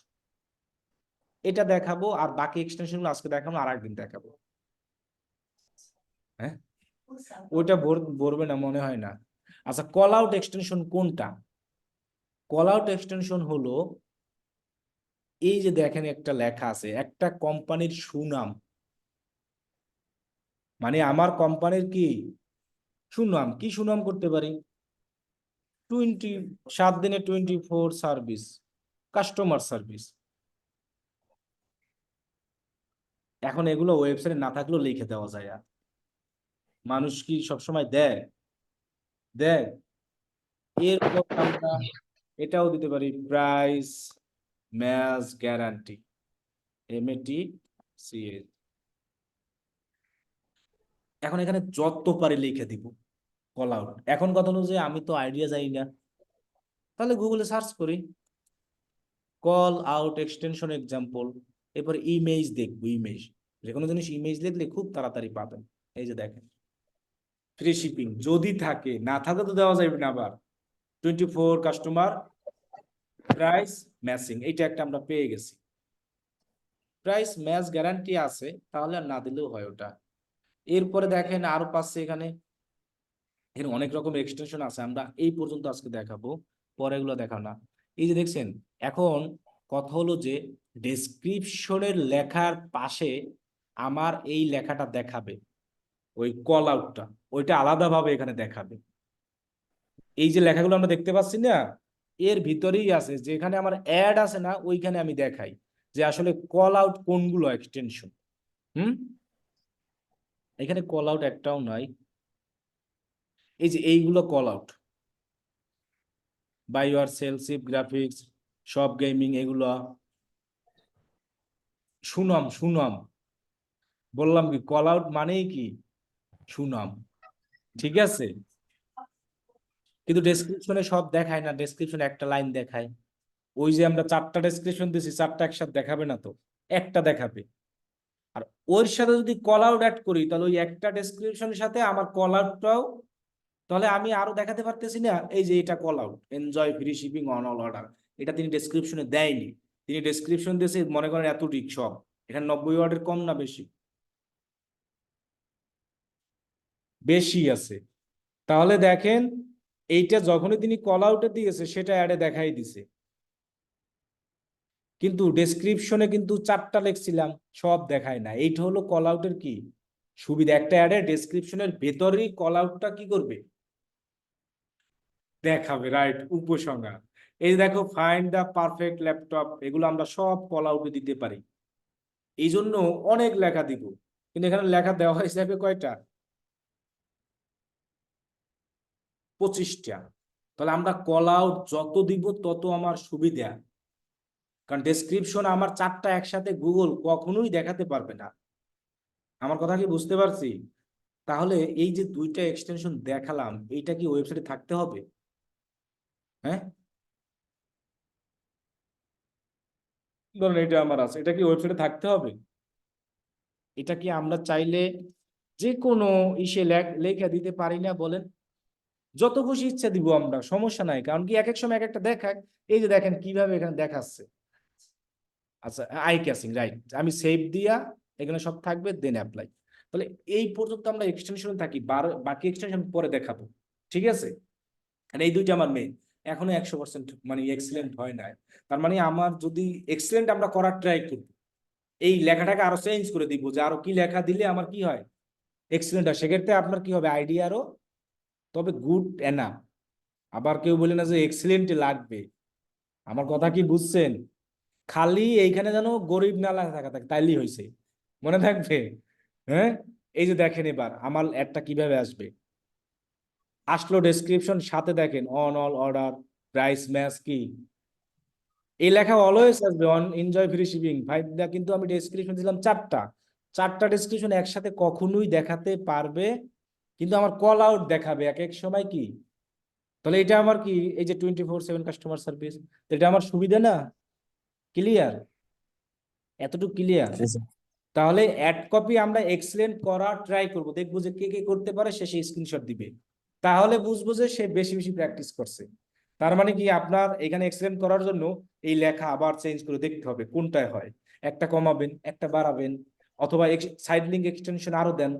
এটা দেখাবো, আর বাকি এক্সটেনশন গুলো আজকে দেখাবো, আর একদিন দেখাবো। হ্যাঁ, ওইটা ভরবে না মনে হয় না। আচ্ছা কল আউট এক্সটেনশন কোনটা, কল আউট এক্সটেনশন হলো এই যে দেখেন একটা লেখা আছে, একটা কোম্পানির সুনাম, মানে আমার কোম্পানির কি সুনাম, কি সুনাম করতে পারি, 7 দিনে 24 সার্ভিস, কাস্টমার সার্ভিস। এখন এগুলো ওয়েবসাইটে না থাকলেও লিখে দেওয়া যায়, আর মানুষ কি সবসময় দেয়? দেয়। এরপর আমরা এটাও দিতে পারি, প্রাইস ম্যাচ গ্যারান্টি, MATCH। এখন এখানে যত পারি লিখে দিব কল আউট। এখন কথা হলো যে আমি তো আইডিয়া জানি না, তাহলে গুগলে সার্চ করি কল আউট এক্সটেনশন এক্সাম্পল, এরপর ইমেজ দেখবো। ইমেজ, যে কোনো জিনিস ইমেজ লিখলে খুব তাড়াতাড়ি পাবেন। এই যে দেখেন, ফ্রি শিপিং যদি থাকে, না থাকে তো দেওয়া যাবে না। আবার 24 কাস্টমার প্রাইস ম্যাচিং, এইটা একটা আমরা পেয়ে গেছি। প্রাইস ম্যাচ গ্যারান্টি আছে, তাহলে আর না দিলেও হয় ওটা। এরপরে দেখেন আরো পাচ্ছে এখানে, এর অনেক রকম এক্সটেনশন আছে, আমরা এই পর্যন্ত আজকে দেখাবো, পরে এগুলো দেখাও না। এই যে দেখছেন, এখন কথা হলো যে ডেসক্রিপশনের লেখার পাশে আমার এই লেখাটা দেখাবে, ওই কল আউটটা, ওইটা আলাদাভাবে এখানে দেখাবে। এই যে লেখাগুলো আমরা দেখতে পাচ্ছি না, এর ভিতরেই আছে, যেখানে আমার অ্যাড আছে না, ওইখানে আমি দেখাই যে আসলে কল আউট কোনগুলো এক্সটেনশন। হুম, এখানে কল আউট একটাও নাই। এই যে এইগুলো কল আউট, বাই ইউর সেলসিপ গ্রাফিক্স, শপ গেমিং, এগুলো সুনাম। সুনাম বললাম কি, কল আউট মানেই কি সুনাম, ঠিক আছে। কিন্তু ডেসক্রিপশনে সব দেখায় না, ডেসক্রিপশনে একটা লাইন দেখায়। ওই যে আমরা 4টা ডেসক্রিপশন দিছি, 4টা একসাথে দেখাবে না তো, একটা দেখাবে। আর ওর সাথে যদি কল আউট অ্যাড করি, তাহলে ওই একটা ডেসক্রিপশনের সাথে আমার কল আউটটাও, তাহলে আমি আরো দেখাতে পারতেছি না। এই যে এটা call out, enjoy free shipping on all order, এটা তিনি ডেসক্রিপশনে দেয়নি। তিনি ডেসক্রিপশন দিয়েছে মনে করেন এতটুক সব, এখানে 90 ওয়ার্ডের কম না বেশি? বেশি আছে। তাহলে দেখেন, এইটা যখনই তিনি কল আউটে দিয়েছে সেটা অ্যাডে দেখাই দিছে, কিন্তু ডেসক্রিপশনে কিন্তু 4টা লিখছিলাম, সব দেখায় না। এইটা হলো কল আউটের কি সুবিধা, একটা অ্যাডে ডেসক্রিপশনের ভেতরেই কল আউটটা কি করবে, দেখাবে, রাইট, উপসংহার। এই দেখো, ফাইন্ড দা পারফেক্ট ল্যাপটপ, এগুলো আমরা সব কল আউটে দিতে পারি। এই জন্য অনেক লেখা দিব, কিন্তু এখানে লেখা দেওয়া হিসাবে কয়টা, 25টা। তাহলে আমরা কল আউট যত দিব তত আমার সুবিধা, কারণ ডেসক্রিপশন আমার 4টা একসাথে গুগল কখনোই দেখাতে পারবে না। আমার কথা কি বুঝতে পারছি? তাহলে এই যে 2টা এক্সটেনশন দেখালাম, এইটা কি ওয়েবসাইটে থাকতে হবে? হ্যাঁ, ধরুন এটা আমার আছে, এটা কি ওয়েবসাইটে থাকতে হবে? এটা কি আমরা চাইলে যে কোনো ইসে লেখা দিতে পারি না বলেন? যত খুশি ইচ্ছা দিব আমরা, সমস্যা নাই, কারণ কি এক এক সময় এক একটা দেখায়। এই যে দেখেন কিভাবে এখানে দেখাচ্ছে। আচ্ছা, আই ক্যাচিং, রাইট, আমি সেভ দিয়া এখানে সব থাকবে, দেন অ্যাপ্লাই। তাহলে এই পর্যন্ত আমরা এক্সটেনশন থাকি, বাকি এক্সটেনশন পরে দেখাবো, ঠিক আছে। আর এই 2টা আমার মেইন, এখনো 100% মানে এক্সিলেন্ট হয় না। তার মানে আমার যদি এক্সিলেন্ট আমরা করার ট্রাই করব, এই লেখাটাকে আরো চেঞ্জ করে দিব, যে আরো কি লেখা দিলে আমার কি হয়, এক্সিলেন্ট হয়। সেক্ষেত্রে আপনার কি হবে, আইডিয়া আরো, তবে গুড এনাফ। আবার কেউ বলে না যে এক্সিলেন্ট লাগবে। আমার কথা কি বুঝছেন? খালি এইখানে যেন গরিব না লেখা থাকা থাকে, তাইলেই হয়েছে, মনে থাকবে। হ্যাঁ, এই যে দেখেন এবার আমার একটা কিভাবে আসবে, আসলো ডেসক্রিপশন, সাথে দেখেন on all order, price match কি, এই লেখা অলওয়েজ আসবে অন এনজয় ফ্রি শিপিং 5টা, কিন্তু আমি ডেসক্রিপশন দিলাম 4টা। 4টা ডেসক্রিপশন একসাথে কখনোই দেখাতে পারবে, কিন্তু আমার কল আউট দেখাবে এক এক সময় কি। তাহলে এটা আমার কি, এই যে 24/7 কাস্টমার সার্ভিস, এটা আমার সুবিধা না? ক্লিয়ার? এতটুকু ক্লিয়ার? জি স্যার। তাহলে অ্যাড কপি আমরা এক্সেলেন্ট করার ট্রাই করব, দেখবো যে কে কে করতে পারে, সে সেই স্ক্রিনশট দিবে, তাহলে বুঝবো যে সে বেশি বেশি প্র্যাকটিস করছে। তার মানে কি, আপনার এখানে এক্সেলেন্ট করার জন্য এই লেখা আবার চেঞ্জ করে দেখতে হবে কোনটায় হয়, একটা কমাবেন, একটা বাড়াবেন, অথবা সাইড লিঙ্ক এক্সটেনশন আরো দেন।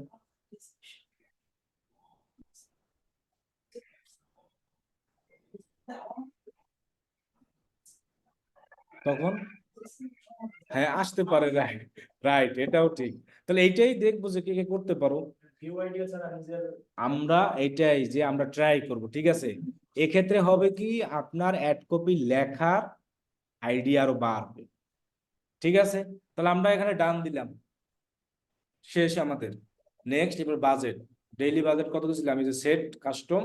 তখন হ্যাঁ আসতে পারে, রাইট, রাইট, এটাও ঠিক। তাহলে এইটাই দেখবো যে কে কে করতে পারো। আমরা এটাই যে আমরা ট্রাই করব, ঠিক আছে। এক্ষেত্রে হবে কি, আপনার অ্যাড কপি লেখার আইডিয়া আরো বাড়বে, ঠিক আছে। তাহলে আমরা এখানে ডান দিলাম, শেষ আমাদের। নেক্সট এবার বাজেট, ডেইলি বাজেট কত দিয়েছিলাম, এই যে সেট কাস্টম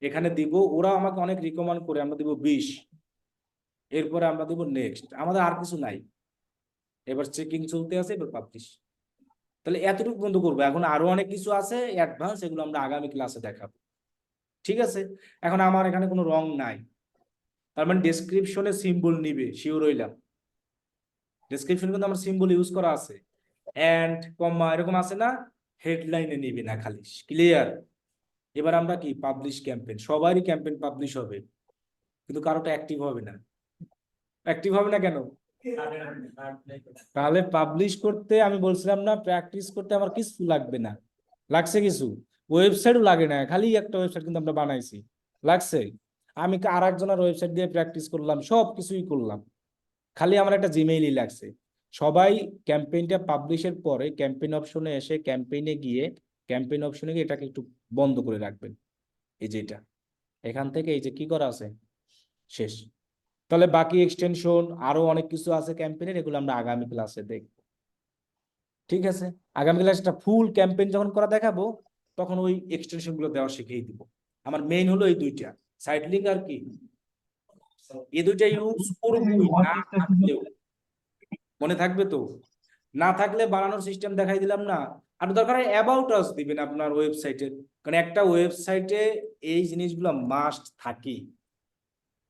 এখানে দিব, ওরা আমাকে অনেক রিকমেন্ড করে, আমরা দিব 20, এরপরে আমরা দিব নেক্সট, আমাদের আর কিছু নাই, এবার চেকিং চলতে আছে, এবার পাবলিশ। তাহলে এতটুকু বন্ধ করবো, এখন আরো অনেক কিছু আছে অ্যাডভান্স, এগুলো আমরা আগামী ক্লাসে দেখাবো, ঠিক আছে? এখন আমার এখানে কোনো রং নাই, তার মানে ডেসক্রিপশনে সিম্বল নিবে, শিওর হইলাম। ডেসক্রিপশনে কিন্তু আমার সিম্বল ইউজ করা আছে, এন্ড কমা এরকম আছে না, হেডলাইনে নিবে না খালি, ক্লিয়ার? এবার আমরা কি পাবলিশ ক্যাম্পেইন, সবারই ক্যাম্পেইন পাবলিশ হবে, কিন্তু কারোটা অ্যাক্টিভ হবে না। অ্যাক্টিভ হবে না কেন? তাহলে পাবলিশ করতে আমি বলছিলাম না, প্র্যাকটিস করতে আমার কিছু লাগবে না, লাগছে কিছু? ওয়েবসাইটও লাগে না, খালি একটা ওয়েবসাইট কিন্তু আমরা বানাইছি, লাগছে? আমি আর একজনের ওয়েবসাইট দিয়ে প্র্যাকটিস করলাম, সব কিছুই করলাম, খালি আমার একটা জিমেইলই লাগছে। সবাই ক্যাম্পেইনটা পাবলিশের পরে ক্যাম্পেইন অপশনে এসে ক্যাম্পেইনে গিয়ে ক্যাম্পেইন অপশনে গিয়ে এটাকে একটু বন্ধ করে রাখবেন, এই যে এটা, এখান থেকে এই যে কি করা আছে, শেষ। তাহলে বাকি এক্সটেনশন আরো অনেক কিছু আছে ক্যাম্পেইনের, এগুলো আমরা আগামী ক্লাসে দেখব, ঠিক আছে? আগামী ক্লাসে একটা ফুল ক্যাম্পেইন যখন করা দেখাবো, তখন ওই এক্সটেনশন গুলো দেওয়া শিখিয়ে দিব। আমার মেইন হলো এই দুইটা, সাইড লিঙ্ক আর কি, এই দুইটা ইউজ করবই না ওয়ার্নিংটা কি থাকলেও, মনে থাকবে তো? না থাকলে বানানোর সিস্টেম দেখাই দিলাম না। আর দরকার হয় অ্যাবাউট আস দিবেন আপনার ওয়েবসাইটে, কারণ একটা ওয়েবসাইটে এই জিনিসগুলো মাস্ট থাকি,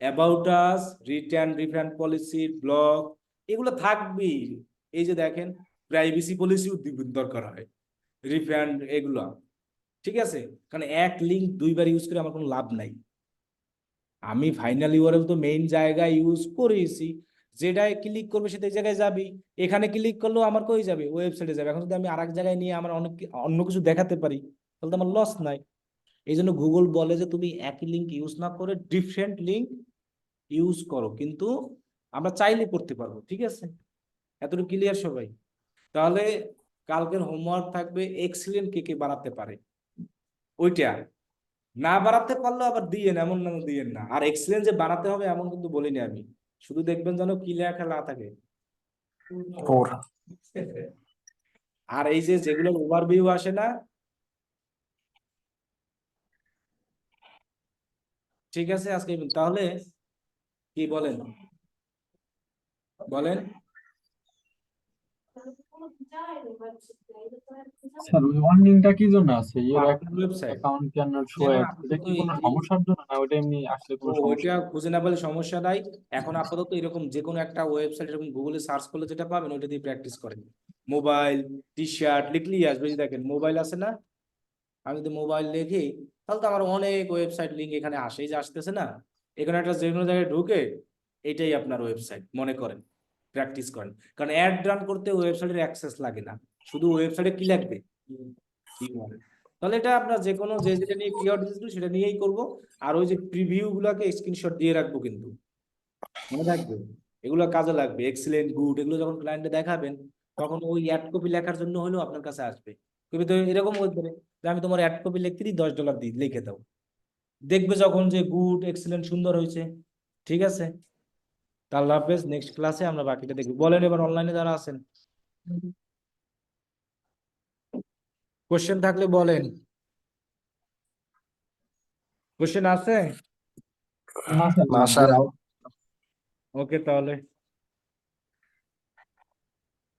about us, return refund policy, blog, এগুলো থাকবেই। এই যে দেখেন, প্রাইভেসি পলিসিও দিবেন দরকার হয়, রিফান্ড, এগুলো, ঠিক আছে? কারণ এক লিঙ্ক দুইবার ইউজ করে আমার কোনো লাভ নাই। আমি ফাইনাল ইউআরএল তো মেইন জায়গায় ইউজ করেছি, যেটায় ক্লিক করবে সেটা এই জায়গায় যাবি, এখানে ক্লিক করলেও আমার কই যাবে, ওয়েবসাইটে যাবে। এখন যদি আমি আরেক জায়গায় নিয়ে আমার অন্য কিছু দেখাতে পারি, তাহলে তো আমার লস নাই। এই জন্য গুগল বলে যে তুমি একই লিঙ্ক ইউজ না করে ডিফারেন্ট লিঙ্ক ইউজ করো, কিন্তু আমরা চাইলে করতে পারবো, ঠিক আছে? এতটুকু ক্লিয়ার সবাই? তাহলে কালকের হোমওয়ার্ক থাকবে এক্সিলেন্ট কে কে বানাতে পারে, ওইটা না বানাতে পারলেও আবার দিয়েন, এমন না দিয়েন না। আর এক্সিলেন্ট যে বানাতে হবে এমন কিন্তু বলিনি আমি, শুধু দেখবেন যেন কি লেখা না থাকে। 4. আর এই যে যেগুলোর ওভারভিউ আসে না, ঠিক আছে? আজকে তাহলে কি বলেন, বলেন। স্যার ওই ওয়ার্নিংটা কি জন্য আছে? Your website, account can not show যেমন অ্যাডস, এটা আপাতত কি কোনো সমস্যার জন্য, না ওটা এমনি আসলে কোনো সমস্যা? ওইটা খুঁজে না পেলে সমস্যা নাই। এখন আপাতত এরকম যে কোনো একটা ওয়েবসাইট এরকম গুগলে সার্চ করলে যেটা পাবেন ওইটা দিয়ে প্র্যাকটিস করেন। মোবাইল, টি শার্ট লিখলেই আসবে, এই যে দেখেন মোবাইল আছে না, আমি যদি মোবাইল লিখি তাহলে তো আমার অনেক ওয়েবসাইট লিঙ্ক এখানে আসে, এই যে আসতেছে না, এখানে একটা যে কোনো জায়গায় ঢুকে এটাই আপনার ওয়েবসাইট মনে করেন, প্র্যাকটিস করেন। কারণ অ্যাড রান করতে ওয়েবসাইটের অ্যাক্সেস লাগে না, শুধু ওয়েবসাইটে কি লাগবে, keyword। তাহলে এটা আপনার যে কোনো যে যেটা নিয়ে কিওয়ার্ড দিয়েছিল সেটা নিয়েই করব। আর ওই যে প্রিভিউ গুলাকে স্ক্রিনশট দিয়ে রাখবো, কিন্তু মনে রাখবে এগুলো কাজে লাগবে। এক্সিলেন্ট, গুড, এগুলো যখন ক্লায়েন্টে দেখাবেন তখন ওই অ্যাড কপি লেখার জন্য হলেও আপনার কাছে আসবে। কবি তো এরকম বলতে পারে যে আমি তোমার অ্যাড কপি লিখতে দিই, $10 দিই, লিখে দাও, দেখবে যখন যে গুড, এক্সিলেন্ট, সুন্দর হয়েছে, ঠিক আছে? তাহলে হাফেজ, নেক্সট ক্লাসে আমরা বাকিটা দেখব। বলেন এবার অনলাইনে যারা আছেন, কোশ্চেন থাকলে বলেন, কোশ্চেন আছে? না স্যার, না স্যার। ওকে তাহলে